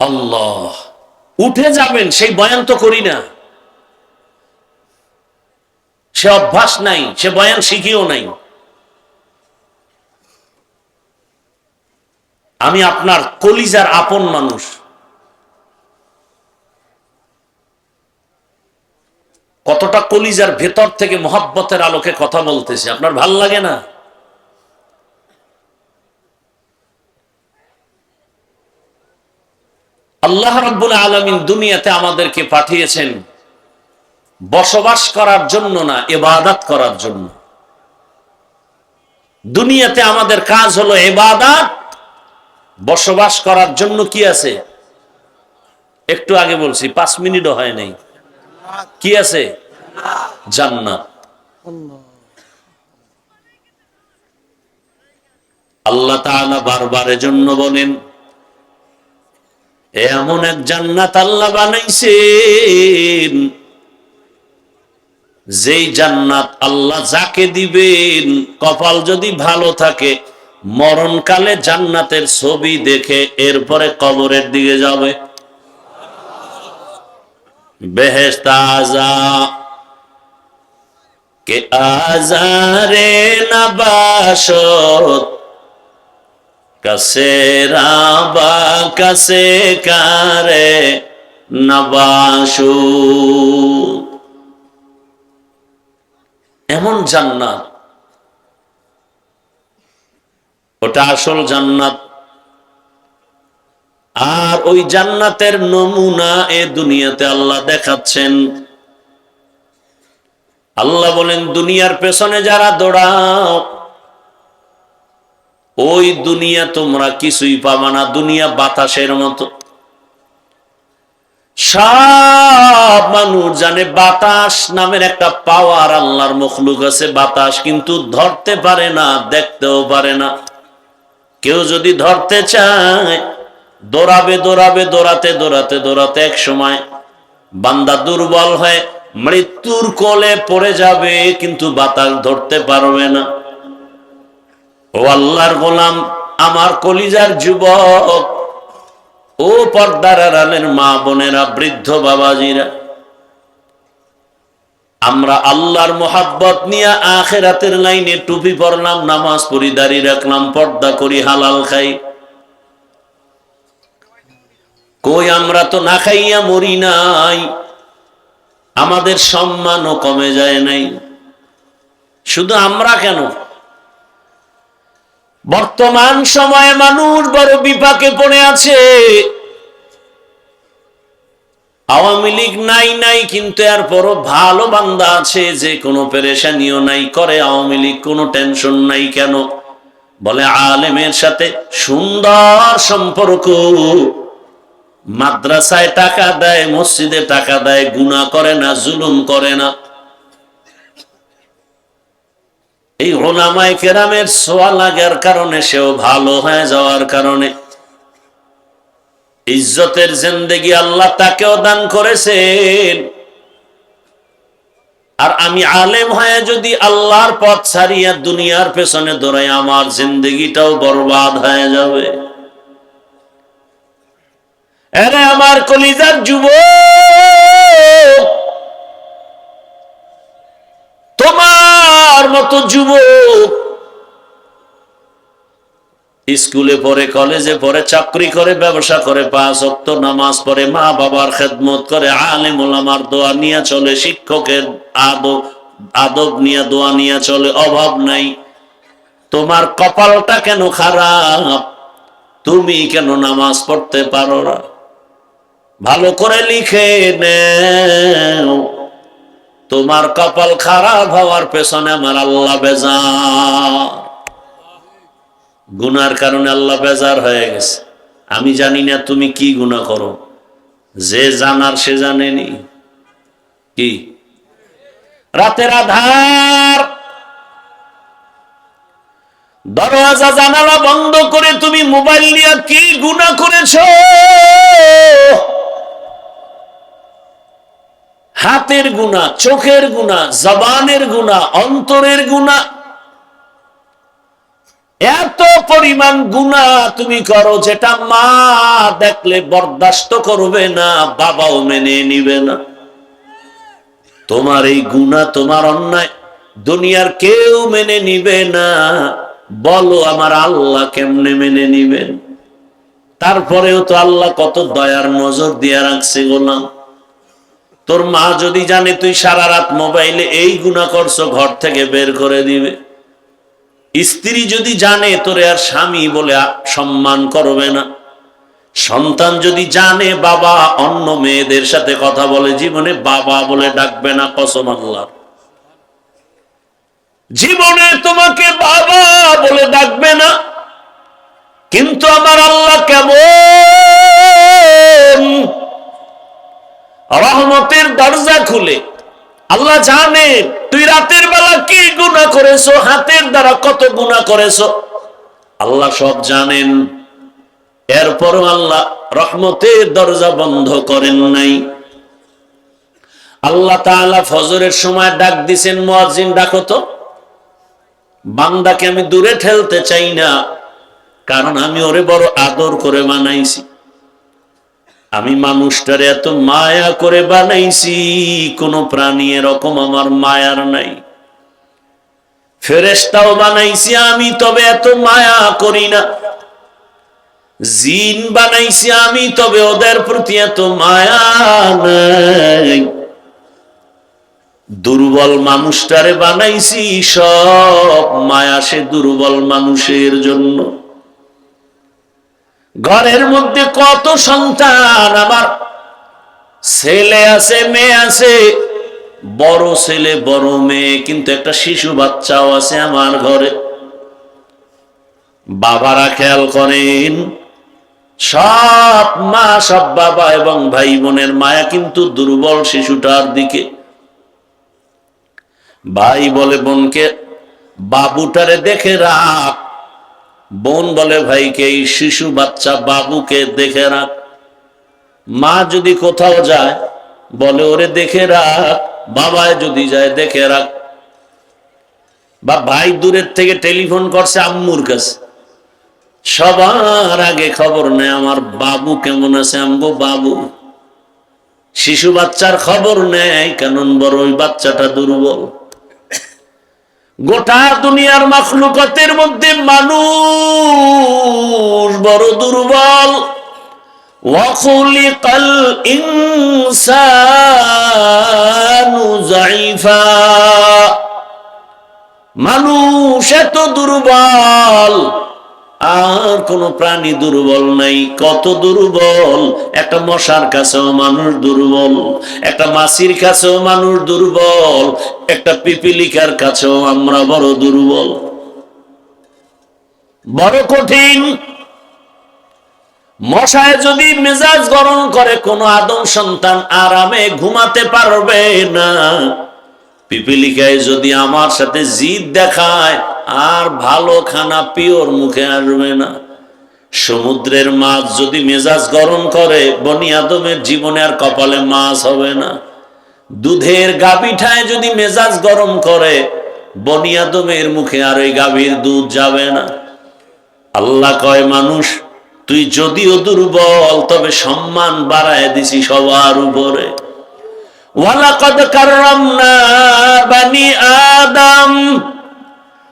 আল্লাহ, উঠে যাবেন, সেই বয়ান তো করি না, সে অভ্যাস নাই, সে বয়ান শিখিও নাই। আমি আপনার কলিজার আপন মানুষ। কতটা কলিজার ভেতর থেকে মহব্বতের আলোকে কথা বলতেছি, আপনার ভাল লাগে না? আল্লাহ রাব্বুল আলামিন দুনিয়াতে আমাদেরকে পাঠিয়েছেন বসবাস করার জন্য না, ইবাদত করার জন্য। দুনিয়াতে আমাদের কাজ হলো ইবাদত, বসবাস করার জন্য কি আছে? একটু আগে বলছি, 5 মিনিটও হয় নাই। কি আছে? জান্নাত। আল্লাহ তাআলা বারবার এজন্য বলেন, এমন এক জান্নাত আল্লাহ বানাইছেন, যেই জান্নাত আল্লাহ যাকে দিবেন, কপাল যদি ভালো থাকে, মরণকালে জান্নাতের ছবি দেখে এরপরে কবরের দিকে যাবে। বেহেশত আযা কে আজারে নবাশত কাসে রাবা কাসে কারে নবাশু। এমন জান্নাত, ওটা আসল জান্নাত। আর ওই জান্নাতের নমুনা এ দুনিয়াতে আল্লাহ দেখাচ্ছেন। আল্লাহ বলেন, দুনিয়ার পেছনে যারা দৌড়াও, ওই দুনিয়া তোমরা কিছুই পাবা না। দুনিয়া বাতাসের মতো। সব মানুষ জানে বাতাস নামের একটা পাওয়ার আল্লাহর মখলুক আছে, বাতাস, কিন্তু ধরতে পারে না, দেখতেও পারে না। কেউ যদি ধরতে চায়, দৌড়াবে দৌড়াবে, দৌড়াতে দৌড়াতে দৌড়াতে এক সময় বান্দা দুর্বল হয়ে মৃত্যুর কোলে পড়ে যাবে, কিন্তু বাতাস ধরতে পারবে না। ও আল্লাহর গোলাম, আমার কলিজার যুবক, ও পর্দার আড়ালের মা বোনেরা, বৃদ্ধ বাবাজিরা, আমরা আল্লাহর মোহাব্বত নিয়ে আখিরাতের লাইনে টুপি পরলাম, নামাজ পড়ি, দাড়ি রাখলাম, পর্দা করি, হালাল খাই, কই আমরা তো না খাইয়া মরি নাই, আমাদের সম্মানও কমে যায় নাই। শুধু আমরা কেন, বর্তমান সময়ে মানুষ বড় বিপাকে পড়ে আছে। আওয়ামী লীগ নাই নাই, কিন্তু এরপরও ভালো বান্দা আছে যে কোনো পেরেশানিও নাই, করে আওয়ামী লীগ, কোনো টেনশন নাই। কেন? বলে আলেমের সাথে সুন্দর সম্পর্ক, মাদ্রাসায় টাকা দেয়, মসজিদে টাকা দেয়, গুনাহ করে না, জুলুম করে না। এই উলামায়ে কেরামের ছোঁয়া লাগার কারণে, সেও ভালো হয়ে যাওয়ার কারণে ইজ্জতের জিন্দেগি আল্লাহ তাকেও দান করেছেন। আর আমি আলেম হয়ে যদি আল্লাহর পথ ছাড়িয়া দুনিয়ার পেছনে দৌড়াই, আমার জিন্দেগিটাও বরবাদ হয়ে যাবে। আরে আমার কলিজার যুবক, তোমার মতো যুবক স্কুলে পড়ে, কলেজে পড়ে, চাকরি করে, ব্যবসা করে, 5 ওয়াক্ত নামাজ পড়ে, মা বাবার খেদমত করে, আলেম ওলামার দোয়া নিয়ে চলে, শিক্ষকের আদব নিয়ে দোয়া নিয়ে চলে, অভাব নাই। তোমার কপালটা কেন খারাপ? তুমি কেন নামাজ পড়তে পারো না? ভালো করে লিখে নেও, তোমার কপাল খারাপ হওয়ার পেছনে আমার আল্লাহ বেজার। গুনার কারণে আল্লাহ বেজার হয়ে গেছে। আমি জানি না তুমি কি গুনাহ করো, যে জানার সে জানেনি। কি রাতের আধার, দরওয়াজা জানালা বন্ধ করে তুমি মোবাইল নিয়ে কি গুনাহ করেছো? হাতের গুনাহ, চোখের গুনাহ, জবানের গুনাহ, অন্তরের গুনাহ, এত পরিমাণ গুনাহ তুমি করো যেটা মা দেখলে বরদাস্ত করবে না, বাবাও মেনে নিবে না। তোমার এই গুনাহ, তোমার অন্যায় দুনিয়ার কেউ মেনে নিবে না। বলো আমার আল্লাহ কেমনে মেনে নিবেন? তারপরেও তো আল্লাহ কত দয়ার নজর দিয়ে রাখছে গোলাম। তোর মা যদি জানে তুই সারা রাত মোবাইলে এই গুনাহ করছো, ঘর থেকে বের করে দিবে। স্ত্রী যদি জানে তোরে আর স্বামী বলে সম্মান করবে না। সন্তান যদি জানে বাবা অন্য মেয়েদের সাথে কথা বলে, জীবনে বাবা বলে ডাকবে না, কসম আল্লাহর। জীবনে তোমাকে বাবা বলে ডাকবে না। কিন্তু আমার আল্লাহ কেমন রহমতের দরজা খুলে, আল্লাহ জানে তুই রাতের বেলা কি গুনাহ করেছো, হাতের দ্বারা কত গুনাহ করেছো, আল্লাহ সব জানেন। এরপরও আল্লাহ রহমতের দরজা বন্ধ করেন নাই। আল্লাহ তাআলা ফজরের সময় ডাক দিছেন, মুয়াজ্জিন ডাকো তো। বান্দাকে আমি দূরে ঠেলতে চাই না, কারণ আমি ওরে বড় আদর করে বানাইছি। আমি মানুষটারে এত মায়া করে বানাইছি, কোন প্রাণী এরকম আমার মায়ার নাই। ফেরেশতাও বানাইছি আমি, তবে এত মায়া করি না। জিন বানাইছি আমি, তবে ওদের প্রতি এত মায়া নাই। দুর্বল মানুষটারে বানাইছি, সব মায়া সে দুর্বল মানুষের জন্য। ঘরের মধ্যে কত সন্তান আমার, ছেলে আছে, মেয়ে আছে, বড় ছেলে বড় মেয়ে, কিন্তু একটা শিশু বাচ্চাও আছে আমার ঘরে। বাবারা খেয়াল করেন, সব মা, সব বাবা এবং ভাই বোনের মায়া কিন্তু দুর্বল শিশুটার দিকে। ভাই বলে বোনকে, বাবুটারে দেখে রাখ। বোন বলে ভাইকে, এই শিশু বাচ্চা বাবুকে দেখে রাখ। মা যদি কোথাও যায় বলে ওরে দেখে রাখ, বাবায় যদি যায় দেখে রাখ। বা ভাই দূরের থেকে টেলিফোন করছে আম্মুর কাছে, সবার আগে খবর নেয় আমার বাবু কেমন আছে। আমগো বাবু, শিশু বাচ্চার খবর নেয়, কারণ বড় ওই বাচ্চাটা দুর্বল। গোটা দুনিয়ার মাখলুকাতের মধ্যে মানুষ বড় দুর্বল। وخلق الإنسان ضعيفا মানুষ এত দুর্বল, আর কোন প্রাণী দুর্বল নাই। কত দুর্বল! একটা মশার কাছেও মানুষ দুর্বল, একটা মাছির কাছেও মানুষ দুর্বল, একটা পিপিলিকার কাছেও আমরা বড় দুর্বল, বড় কঠিন। মশায় যদি মেজাজ গরম করে, কোন আদম সন্তান আরামে ঘুমাতে পারবে না। পিপিলিকায় যদি আমার সাথে জিদ দেখায়, আর ভালো খানা পিওর মুখে আসবে না। সমুদ্রের মাছ যদি মেজাজ গরম করে, বনি আদমের জীবনে আর কপালে মাছ হবে না। দুধের গাভীটায় যদি মেজাজ গরম করে, বনি আদমের মুখে আর ওই গাভীর দুধ যাবে না। আল্লাহ কয়, মানুষ তুই যদিও দুর্বল, তবে সম্মান বাড়ায় দিছি সবার উপরে। ওয়ালাকাদ কাররামনা বানি আদম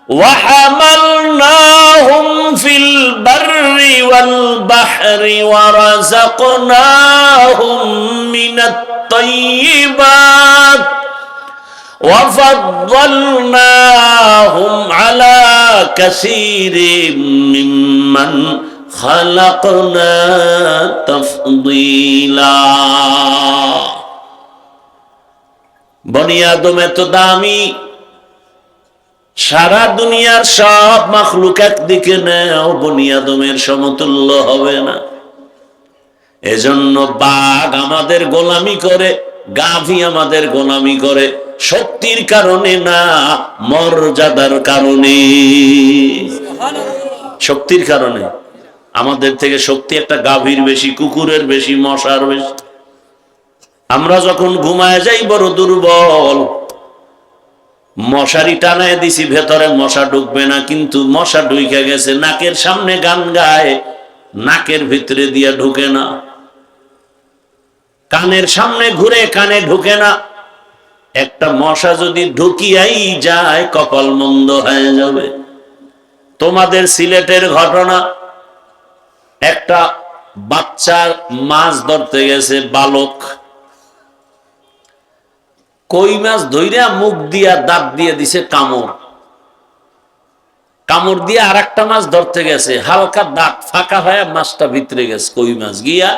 ওয়া হামালনাহুম ফিল বাররি ওয়াল বাহরি ওয়া রাযাকনাহুম মিনাত তাইয়্যিবাত ওয়া ফাদ্দালনাহুম আলা কাসীরিম মিম্মান খালাকনা তাফদীলা। বনি আদম এত দামি, সারা দুনিয়ার সব মাখলুক একদিকে নেও, বনি আদমের সমতুল্য হবে না। এজন্য বাঘ আমাদের গোলামি করে, গাভী আমাদের গোলামি করে, শক্তির কারণে না, মর্যাদার কারণে। শক্তির কারণে। আমাদের থেকে শক্তি একটা গাভীর বেশি, কুকুরের বেশি, মশার বেশি। আমরা যখন ঘুমায় যাই বড় দুর্বল, মশারি টানায় দিছি, ভেতরে মশা ঢুকবে না, কিন্তু মশা ঢুকে গেছে। নাকের সামনে গান গায়, নাকের ভিতরে দিয়ে ঢুকে না। কানের সামনে ঘুরে, কানে ঢুকে না। একটা মশা যদি ঢুকিয়াই যায়, কপাল মন্দ হয়ে যাবে। তোমাদের সিলেটের ঘটনা, একটা বাচ্চার মাছ ধরতে গেছে বালক, কই মাছ ধইরা মুখ দিয়া দাঁত দিয়ে দিছে কামড়, কামড় দিয়ে আর একটা মাছ ধরতে গেছে, হালকা দাঁত ফাঁকা হয়ে মাছটা ভিতরে গেছে, কই মাছ গিয়া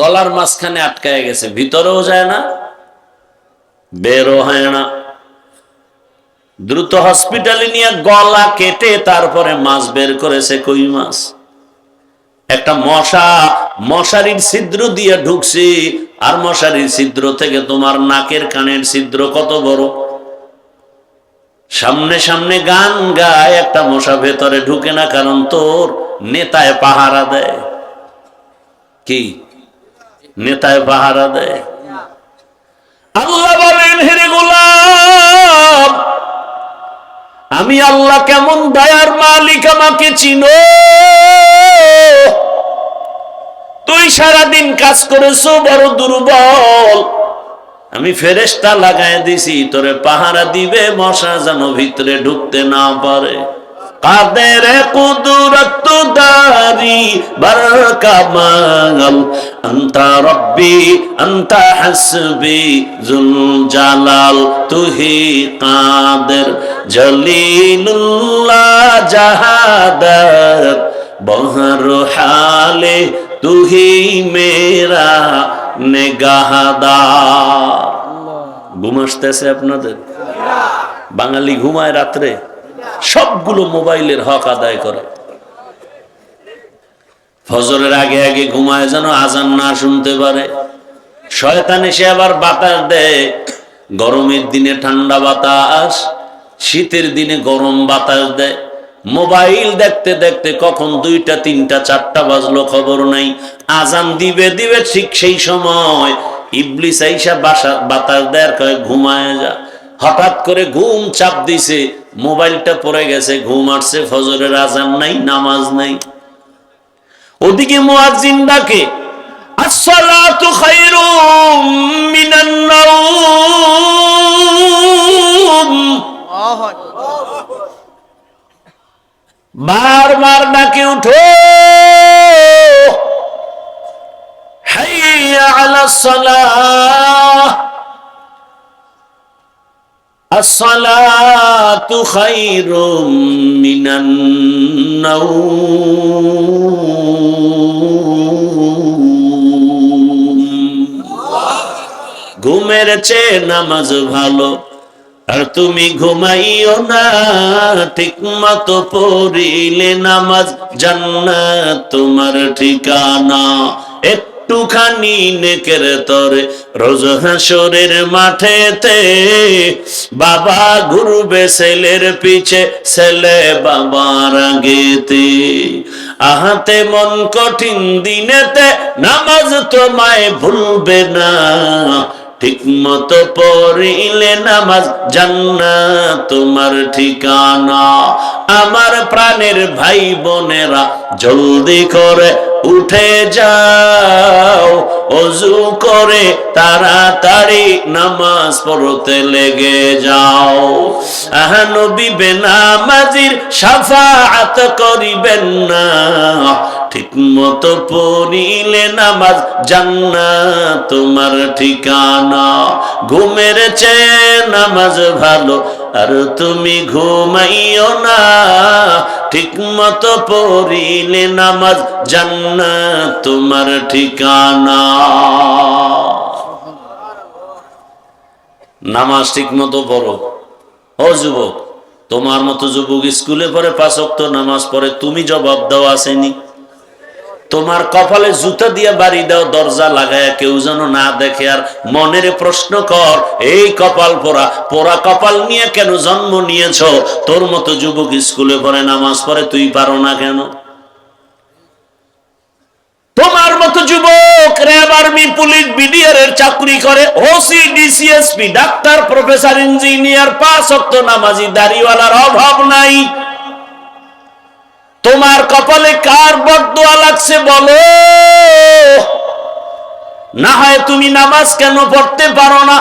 গলার মাঝখানে আটকায় গেছে, ভিতরেও যায় না, বেরও হয় না। দ্রুত হসপিটালে নিয়ে গলা কেটে তারপরে মাছ বের করেছে, কই মাছ। একটা মশা মশারির ছিদ্র দিয়ে ঢুকছে, আর মশারির ছিদ্র থেকে তোমার নাকের কানের ছিদ্র কত বড়। সামনে সামনে গান গায়, একটা মশা ভেতরে ঢুকে না, কারণ তোর নেতায় পাহারা দেয়। কি নেতায় পাহারা দেয়? আল্লাহ বলেন, হেরে গোলাম, আমি আল্লাহ কেমন দয়ার মালিক, আমাকে চিনো? তুই সারাদিন কাজ করেছো, বড় দুর্বল। আমি ফেরেশতা লাগাই দিছি, তোরে পাহারা দিবে, মশা যেন ভিতরে ঢুকতে না পারে। কাদের কুদরত দারি বরকামাল, আনতা রব্বি আনতা হাসবি জুল জালাল, তুহি কাদের জলিলুল্লাহ জাহাদার, বহর হালে তুহি মেরা নেগাহদার। ঘুম আসতেছে আপনাদের? বাঙালি ঘুমায় রাত্রে, সবগুলো মোবাইলের হক আদায় করে। ফজরের আগে আগে ঘুমায় যেন আজান না শুনতে পারে। শয়তান এসে আবার বাতাস দেয়, গরমের দিনে ঠান্ডা বাতাস, শীতের দিনে গরম বাতাস দেয়। মোবাইল দেখতে দেখতে কখন 2টা 3টা 4টা বাজলো খবর নাই। আজান দিবে দিবে, ঠিক সেই সময় ইবলিস আইসা বাতাস দেয়, কয় ঘুমায় যা। হঠাৎ করে ঘুম চাপ দিছে, মোবাইলটা পড়ে গেছে, ঘুম আসছে, ফজরের আজান নাই, নামাজ নাই। ওদিকে মুয়াজ্জিন ডাকে, আসসালাতু খায়রুম মিনান নাওম। বারবার ডাকে, উঠো, আসসালাতু খায়রুম মিনান নাওম। ঘুমের চেয়ে নামাজ ভালো, আর তুমি ঘুমাইও না, ঠিক মতো পড়িলে নামাজ জান্নাত তোমার ঠিকানা। একটুখানি নেকের তরে রোজ হাসরের মাঠেতে বাবা ঘুরবে ছেলের পিছে, ছেলে বাবার আগেতে। আহাতে মন কঠিন দিনেতে নামাজ তোমায় ভুলবে না, ঠিক মতো পড়িলে নামাজ জান্নাত তোমার ঠিকানা। আমার প্রাণের ভাই বোনেরা জলদি করে উঠে যাও, ওযু করে তাড়াতাড়ি নামাজ পড়তে লেগে যাও। নবী বেনামাজির শাফাআত করিবেন না, ঠিক মতো পড়িলে নামাজ জান্নাত তোমার ঠিকানা। ঘুমের চেয়ে নামাজ ভালো, আর তুমি ঘুমাইও না, ঠিক মতো পড়িলে নামাজ জান্নাত তোমার ঠিকানা। নামাজ ঠিক মতো পড়ো। ও যুবক, তোমার মতো যুবক স্কুলে পড়ে 5 ওয়াক্ত নামাজ পড়ে, তুমি জবাব দাও আসেনি? তোমার কপালে জুতা দিয়ে বাড়ি দাও, দরজা লাগায় কেউ যেন না দেখে। আর মনের প্রশ্ন কর, এই কপাল পোড়া পোড়া কপাল নিয়ে কেন জন্ম নিয়েছ? তোর মতো যুবক স্কুলে পড়ে নামাজ পড়ে, তুই পারো না কেন? তোমার মতো যুবক র্যাব, আর্মি, পুলিশ, বিডিআর এর চাকরি করে, OC, DC SP, doctor, professor, engineer, 5 ওয়াক্ত নামাজি, দাড়িওয়ালার অভাব নাই। তোমার কপালে কার বদদোয়া লাগছে বলো? না হয় তুমি নামাজ কেন পড়তে পারো না?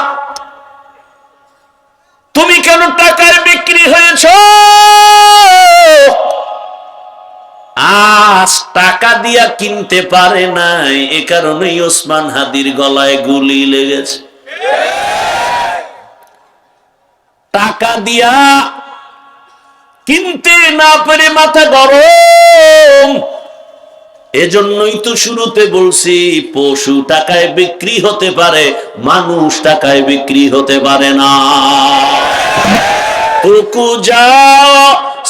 তুমি কেন টাকায় বিক্রি হয়েছ? আজ টাকা দিয়া কিনতে পারে নাই, এ কারণেই ওসমান হাদির গলায় গুলি লেগেছে। টাকা দিয়া কিনতে না পেরে মাথা গরম। এজন্যই তো শুরুতে বলছি, পশু টাকায় বিক্রি হতে পারে, মানুষ টাকায় বিক্রি হতে পারে না। কুজা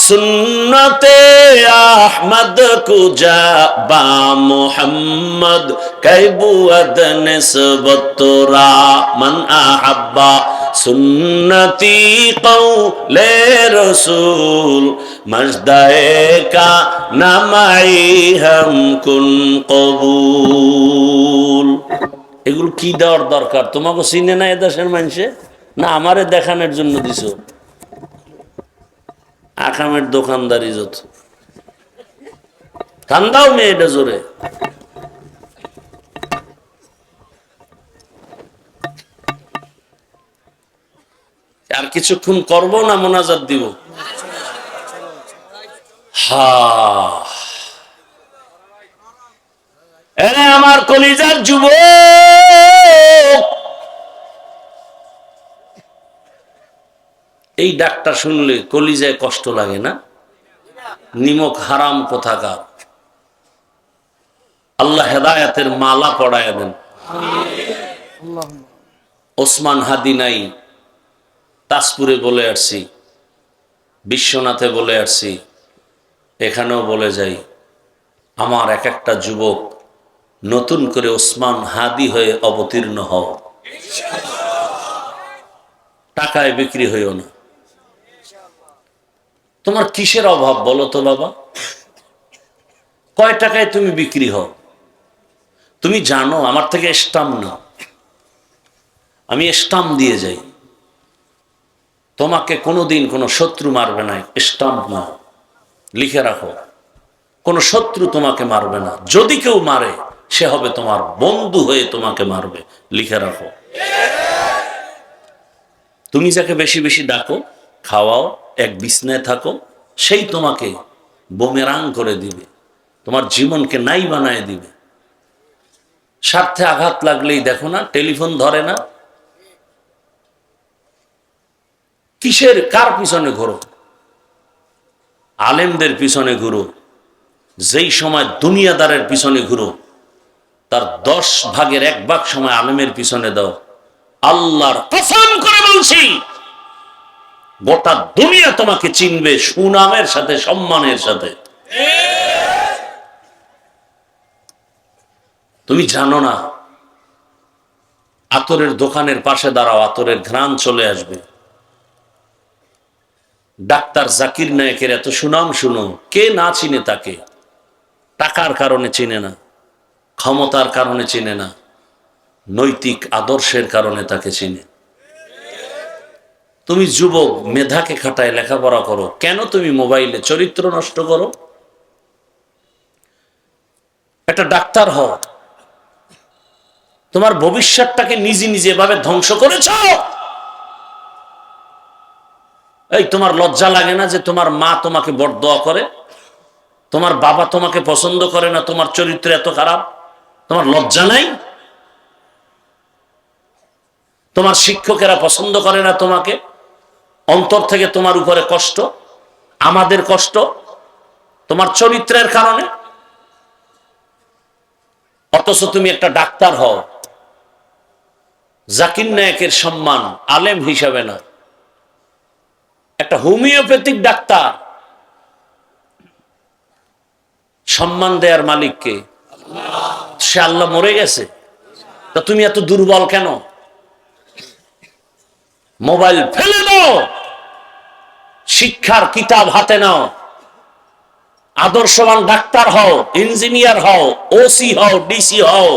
সুন্নতে আহমদ কুজা বা মুহাম্মদ কাইবুয়াদ নিসবত তোরা মান আহাব্বা সুন্নতি কওলে রসুল মজদায়ে কা নামাই হাম কুন কবুল। এগুলো কি দেওয়ার দরকার? তোমাকে চিনে না এদেশের মানুষে? না আমারে দেখানোর জন্য দিছো? আকামের দোকানদারি যত কান্দাও মেয়েটা জোরে। আর কিছুক্ষণ করব না মোনাজাত দিব? এরে আমার কলিজার যুবক, এই ডাকটা শুনলে কলিজায় কষ্ট লাগে না? নিমক হারাম কোথাকার। আল্লাহ হেদায়েতের মালা পড়ায় দেন। ওসমান হাদি নাই, তাজপুরে বলে আসছি, বিশ্বনাথে বলে আসছি, এখানেও বলে যাই, আমার এক একটা যুবক নতুন করে ওসমান হাদি হয়ে অবতীর্ণ হও। টাকায় বিক্রি হইও না। তোমার কিসের অভাব বলো তো বাবা? কয় টাকায় তুমি বিক্রি হও? তুমি জানো আমার থেকে স্টাম্প না, আমি স্টাম্প দিয়ে যাই। তোমাকে কোনোদিন কোনো শত্রু মারবে না, স্টাম্প না, লিখে রাখো। কোনো শত্রু তোমাকে মারবে না, যদি কেউ মারে সে হবে তোমার বন্ধু হয়ে তোমাকে মারবে, লিখে রাখো। তুমি যাকে বেশি বেশি ডাকো, খাওয়াও, এক বিছনায় থাকো, সেই তোমাকে বুমেরাং করে দিবে, তোমার জীবনকে নাই বানায় দিবে। স্বার্থে আঘাত লাগলেই দেখো না টেলিফোন ধরে না। কিসের কার পিছনে ঘোরো? আলেমদের পিছনে ঘুরো। যেই সময় দুনিয়াদারের পিছনে ঘুরো তার 10 ভাগের 1 ভাগ সময় আলেমের পিছনে দাও, আল্লাহর কসম করে বলছি গোটা দুনিয়া তোমাকে চিনবে সুনামের সাথে, সম্মানের সাথে। তুমি জানো না, আতরের দোকানের পাশে দাঁড়াও, আতরের ঘ্রাণ চলে আসবে। ডাক্তার জাকির নায়েকের এত সুনাম শুনো, কে না চিনে তাকে? টাকার কারণে চিনে না, ক্ষমতার কারণে চিনে না, নৈতিক আদর্শের কারণে তাকে চিনে। তুমি যুবক, মেধাকে খাটায় লেখাপড়া করো, কেন তুমি মোবাইলে চরিত্র নষ্ট করো? একটা ডাক্তার হও, তোমার ভবিষ্যৎটাকে নিজে নিজে ভাবে ধ্বংস করেছ। এই তোমার লজ্জা লাগে না যে তোমার মা তোমাকে বরদোয়া করে, তোমার বাবা তোমাকে পছন্দ করে না, তোমার চরিত্র এত খারাপ? তোমার লজ্জা নাই? তোমার শিক্ষকেরা পছন্দ করে না তোমাকে, অন্তর থেকে তোমার উপরে কষ্ট, আমাদের কষ্ট তোমার চরিত্রের কারণে। অথচ তুমি একটা ডাক্তার হও, জাকির নায়েকের সম্মান আলেম হিসাবে না, একটা হোমিওপ্যাথিক ডাক্তার। সম্মান দেয়ার মালিককে? সে আল্লাহ, মরে গেছে। তা তুমি এত দুর্বল কেন? মোবাইল ফেলে দাও, শিক্ষার কিতাব হাতে নাও, আদর্শবান ডাক্তার হও, ইঞ্জিনিয়ার হও, ওসি হও, ডিসি হও।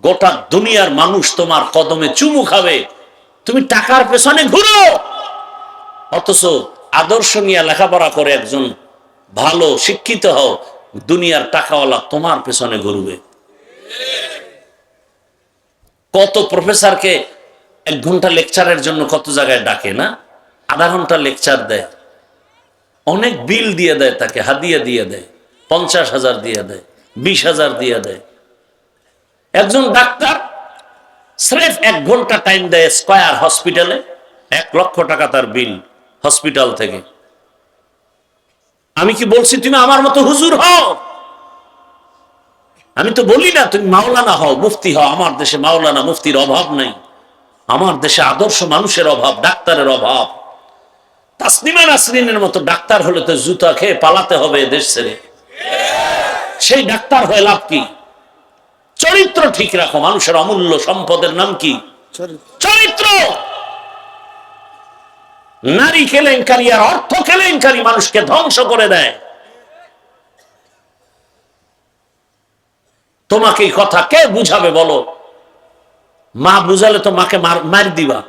গোটা দুনিয়ার মানুষ তোমার কদমে চুমু খাবে, তুমি টাকার পেছনে ঘুরো। অথচ আদর্শ নিয়ে লেখাপড়া করে একজন ভালো শিক্ষিত হও, দুনিয়ার টাকাওয়ালা তোমার পেছনে ঘুরবে। কত প্রফেসরকে 1 ঘন্টা লেকচারের জন্য কত জায়গায় ডাকে না, আধা ঘন্টা লেকচার দেয়, অনেক বিল দিয়ে দেয়, তাকে হাদিয়া দিয়ে দেয়, 50,000 দিয়ে দেয়, 20,000 দিয়ে দেয়। একজন ডাক্তার স্রেফ 1 ঘন্টা টাইম দেয় স্কয়ার হসপিটালে, 1 লক্ষ টাকা তার বিল হসপিটাল থেকে। আমি কি বলছি তুমি আমার মতো হুজুর হও? আমি তো বলি না তুমি মাওলানা হও, মুফতি হও। আমার দেশে মাওলানা মুফতির অভাব নাই, আমার দেশে আদর্শ মানুষের অভাব, ডাক্তারের অভাব। তাসনিমা নাসরিনের মতো ডাক্তার হলে তো জুতা খেয়ে পালাতে হবে দেশ ছেড়ে। সেই ডাক্তার হয়ে লাভ কি? চরিত্র ঠিক রাখো। মানুষের অমূল্য সম্পদের নাম কি? চরিত্র। নারী কেলেঙ্কারি আর অর্থ কেলেঙ্কারি মানুষকে ধ্বংস করে দেয়। তোমাকে এই কথা কে বুঝাবে বলো? মা বুঝালে তো মাকে মার দিবা,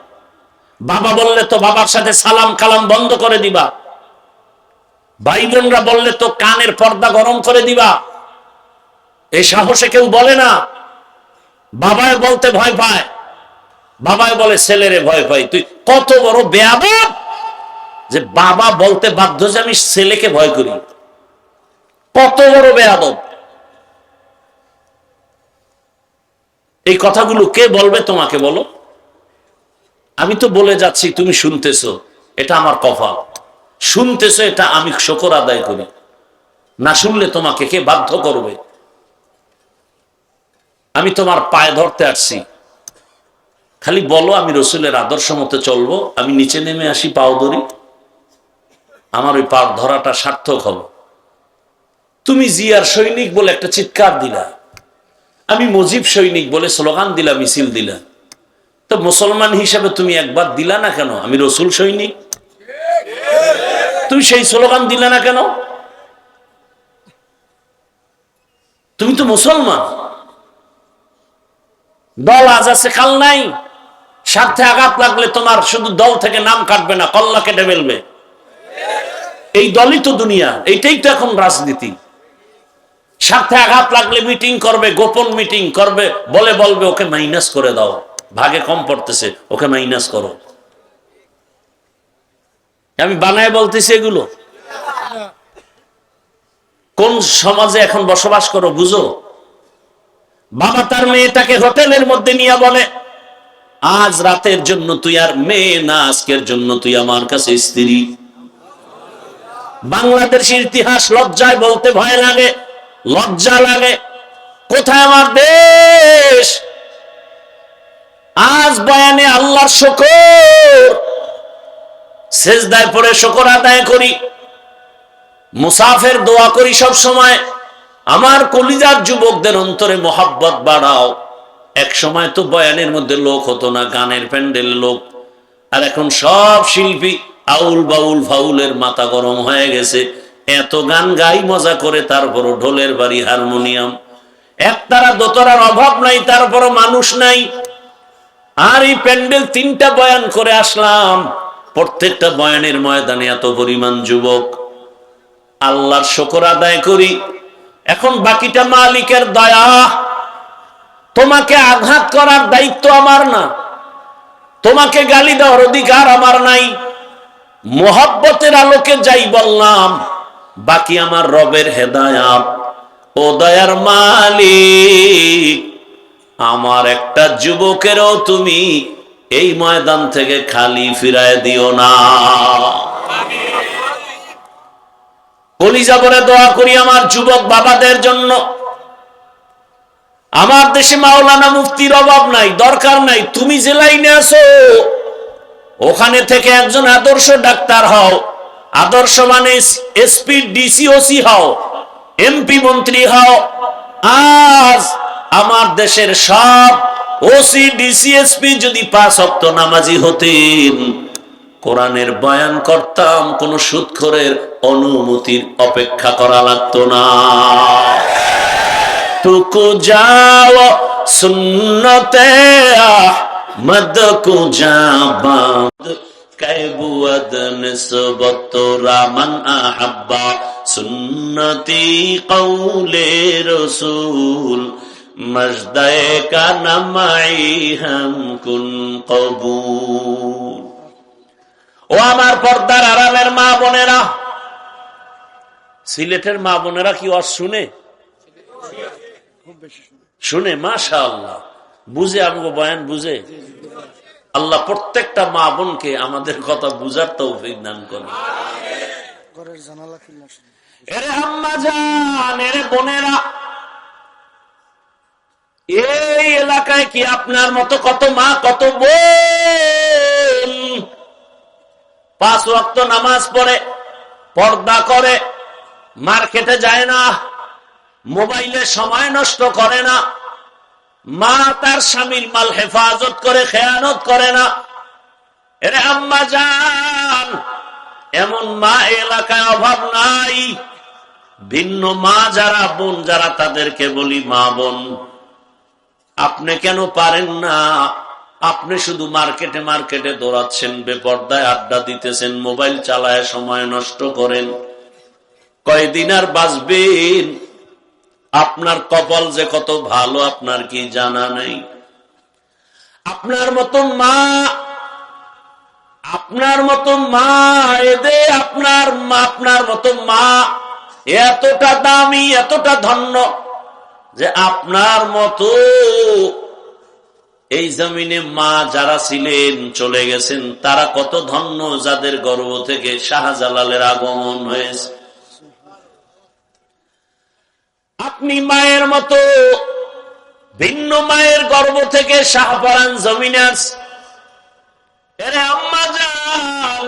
বাবা বললে তো বাবার সাথে সালাম কালাম বন্ধ করে দিবা, ভাই বোনরা বললে তো কানের পর্দা গরম করে দিবা। এই সাহসে কেউ বলে না। বাবায় বলতে ভয় পায়, বাবায় বলে ছেলেরে ভয় পাই। তুই কত বড় বেয়াদব যে বাবা বলতে বাধ্য যে আমি ছেলেকে ভয় করি। কত বড় বেয়াদব! এই কথাগুলো কে বলবে তোমাকে বলো? আমি তো বলে যাচ্ছি, তুমি শুনতেছো, এটা আমার কপাল। শুনতেছো, এটা আমি শুকর আদায় করি। না শুনলে তোমাকে কে বাধ্য করবে? আমি তোমার পায়ে ধরতে আসছি, খালি বলো আমি রসুলের আদর্শ মতো চলবো, আমি নিচে নেমে আসি, পাও ধরি, আমার ওই পা ধরাটা সার্থক হবে। তুমি জিয়ার সৈনিক বলে একটা চিৎকার দিলা, আমি মুজিব সৈনিক বলে স্লোগান দিলা, মিছিল দিলা। তো মুসলমান হিসাবে তুমি একবার দিলা না কেন আমি রসুল সৈনিক? তুমি সেই স্লোগান দিলা না কেন? তুমি তো মুসলমান। দল আজ আছে কাল নাই। স্বার্থে আঘাত লাগলে তোমার শুধু দল থেকে নাম কাটবে না, কল্লা কেটে ফেলবে। এই দলই তো দুনিয়া, এইটাই তো এখন রাজনীতি। স্বার্থে আঘাত লাগলে মিটিং করবে, গোপন মিটিং করবে, বলবে ওকে মাইনাস করে দাও, ভাগে কম পড়তেছে, ওকে মাইনাস করো। আমি বানায় বলতেছি এগুলো। কোন সমাজে এখন বসবাস করো বুঝো? বাবা তার মেয়েটাকে হোটেলের মধ্যে নিয়ে বলে, আজ রাতের জন্য তুই আর মেয়ে না, আজকের জন্য তুই আমার কাছে স্ত্রী। বাংলাদেশের ইতিহাস লজ্জায় বলতে ভয় লাগে, লজ্জা লাগে। কোথায় আমার দেশ? আজ বয়ানে আল্লাহর শুকর, সেজদায় পড়ে শুকর আদায় করি, মুসাফির দোয়া করি সব সময়। আমার কলিজার যুবকদের অন্তরে মোহাব্বত বাড়াও। এক সময় তো বয়ানের মধ্যে লোক হতো না, গানের প্যান্ডেল লোক। আর এখন সব শিল্পী আউল বাউল ফাউলের মাথা গরম হয়ে গেছে। এত গান গাই মজা করে, তারপরও ঢোলের বাড়ি, হারমোনিয়াম, একতারা দোতরার অভাব নাই, তারপরও মানুষ নাই। আর এই প্যান্ডেল 3টা বয়ান করে আসলাম, প্রত্যেকটা বয়ানের ময়দানে এত পরিমাণ যুবক। আল্লাহর শুকর আদায় করি। এখন বাকিটা মালিকের দয়া। তোমাকে আঘাত করার দায়িত্ব আমার না, তোমাকে গালি দেওয়ার অধিকার আমার নাই। মোহাব্বতের আলোকে যাই বললাম, বাকি আমার রবের হেদায়াত। ও দয়ার মালিক, আমার একটা যুবকেরও তুমি এই ময়দান থেকে খালি ফিরায় দিও না। কলিজা ভরে দোয়া করি আমার যুবক বাবাদের জন্য। আমার দেশে মাওলানা মুফতির অভাব নাই, দরকার নাই। তুমি যে লাইনে আছো ওখানে থেকে একজন আদর্শ ডাক্তার হও, আদর্শ মানে এসপি ডিসি ওসি হও, এমপি মন্ত্রী হও। আজ আমার দেশের সব ওসি ডিসি এসপি যদি 5 ওয়াক্ত নামাজি হতেন, কোরআনের বয়ান করতাম, কোন সুদখোরের অনুমতির অপেক্ষা করা লাগতো না। তুকু যাও সুন্নতে আহমদ কু জাবাদ कैबुअद निस्बत रामन अहब्बा सुन्नती कौले रसूल मजदे का नमाई हम कुन कबूल। ও আমার পর্দার আড়ালের মা বোনেরা, সিলেটের মা বোনেরা কি ওয়াজ শুনে? শুনে, মাশাআল্লাহ, বুঝে, আমগো বয়ান বুঝে। আল্লাহ প্রত্যেকটা মা বোনকে আমাদের কথা বুঝার তৌফিক দান করুন। এরে আম্মা জান, এরে বোনেরা, এই এলাকায় কি আপনার মতো কত মা, কত বোন 5 ওয়াক্ত নামাজ পড়ে, পর্দা করে, মার্কেটে যায় না, মোবাইলে সময় নষ্ট করে না, মা তার স্বামীর মাল হেফাজত করে, খেয়ানত করে না। এরে আম্মা জান, এমন মা এলাকায় অভাব নাই। ভিন্ন মা যারা, বোন যারা, তাদেরকে বলি মা বোন। আপনি কেন পারেন না? আপনি শুধু মার্কেটে মার্কেটে দৌড়াচ্ছেন, বেপর্দায় আড্ডা দিতেছেন, মোবাইল চালায় সময় নষ্ট করেন। কয়দিন আর বাঁচবেন? আপনার কপাল যে কত ভালো আপনার কি জানা নেই। আপনার মতো মা, আপনার মতো মা, এদে আপনার মতো মা এতটা দামি, এতটা ধন্য যে আপনার মতো এই জমিনে মা যারা ছিলেন, চলে গেছেন, তারা কত ধন্য যাদের গর্ভ থেকে শাহজালালের আগমন হয়েছে। আপনি মায়ের মতো ভিন্ন মায়ের গর্ভ থেকে শাহপরান জমিনে আছে। এরে আম্মা জান,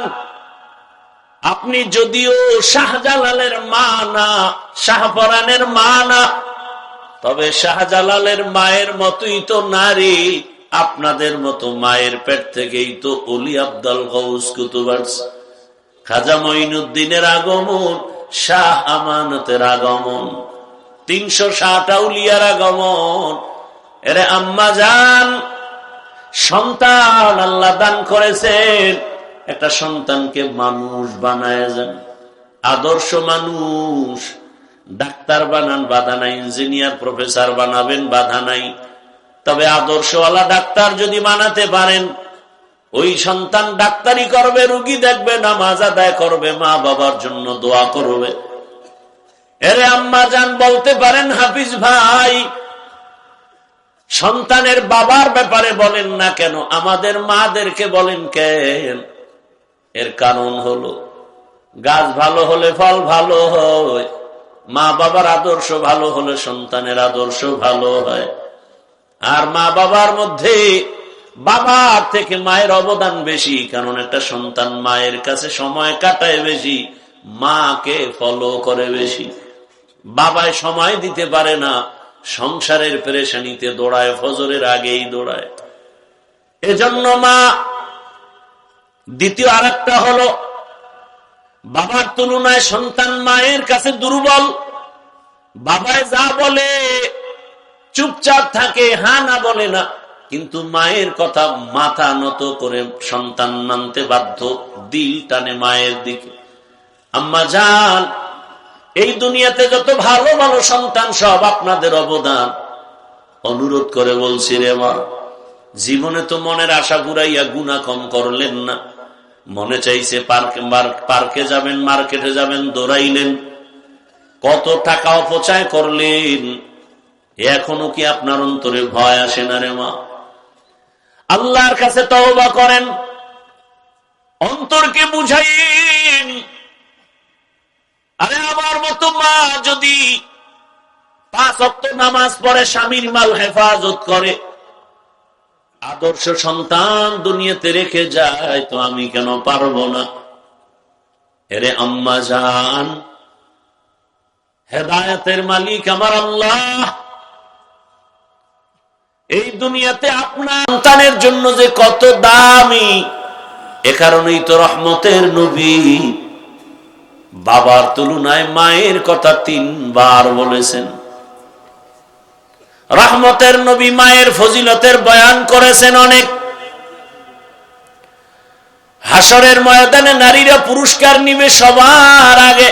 আপনি যদিও শাহজালালের মা না, শাহপরানের মা না, তবে শাহজালালের মায়ের মতোই তো নারী। আপনাদের মতো মায়ের পেট থেকেই তো অলি আব্দুল গৌস কুতুব আসছে, খাজা মঈনুদ্দিনের আগমন, শাহ আমানতের আগমন, 360 আউলিয়ার আগমন। এরে আম্মা জান, সন্তান আল্লাহ দান করেছেন, একটা সন্তানকে মানুষ বানায় যান, আদর্শ মানুষ। ডাক্তার বানান, বাধা নাই। ইঞ্জিনিয়ার প্রফেসর বানাবেন, বাধা নাই। তবে আদর্শওয়ালা ডাক্তার যদি বানাতে পারেন, ওই সন্তান ডাক্তারি করবে, রুগী দেখবে, নামাজ আদায় করবে, মা বাবার জন্য দোয়া করবে। এরে আম্মা জান, বলতে পারেন হাফিজ ভাই, সন্তানের বাবার ব্যাপারে বলেন না কেন, আমাদের মাদেরকে বলেন কেন? এর কারণ হলো গাছ ভালো হলে ফল ভালো হয়, মা বাবার আদর্শ ভালো হলে সন্তানের আদর্শ ভালো হয়। আর মা বাবার মধ্যে বাবার থেকে মায়ের অবদান বেশি, কারণ একটা সন্তান মায়ের কাছে সময় কাটায় বেশি, মাকে ফলো করে বেশি। বাবায় সময় দিতে পারে না, সংসারের পেরেশানিতে দৌড়ায়, ফজরের আগেই দৌড়ায়। এজন্য মা। দ্বিতীয় আরেকটা হলো, বাবার তুলনায় সন্তান মায়ের কাছে দুর্বল। বাবায় যা বলে চুপচাপ থাকে, হা না বলে না, কিন্তু মায়ের কথা মাথা নত করে সন্তান মানতে বাধ্য, দিল টানে মায়ের দিকে। আম্মা জান, এই দুনিয়াতে যত ভালো ভালো সন্তান সব আপনাদের অবদান। অনুরোধ করে বলছি রে মা, জীবনে তো মনের আশা পুরাইয়া গুনাহ কম করলেন না। মনে চাইছে পার্কে যাবেন, মার্কেটে যাবেন, দৌড়াইলেন, কত টাকা অপচয় করলেন। এখনো কি আপনার অন্তরে ভয় আসে না রে মা? আল্লাহর কাছে তওবা করেন, অন্তরকে বুঝাইন। আরে আমার মতো মা যদি 5 ওয়াক্ত নামাজ পড়ে, স্বামীর মাল হেফাজত করে, আদর্শ সন্তান দুনিয়াতে রেখে যায়, তো আমি কেন পারবো না? এরে আম্মা জান, হেদায়েতের মালিক আমার আল্লাহ এই দুনিয়াতে আপনার সন্তানের জন্য যে কত দামি, এ কারণেই তো রহমতের নবী বাবার তুলনায় মায়ের কথা 3 বার বলেছেন। রহমতের নবী মায়ের ফজিলতের বয়ান করেছেন অনেক। হাসরের ময়দানে নারীরা পুরস্কার নিবে সবার আগে।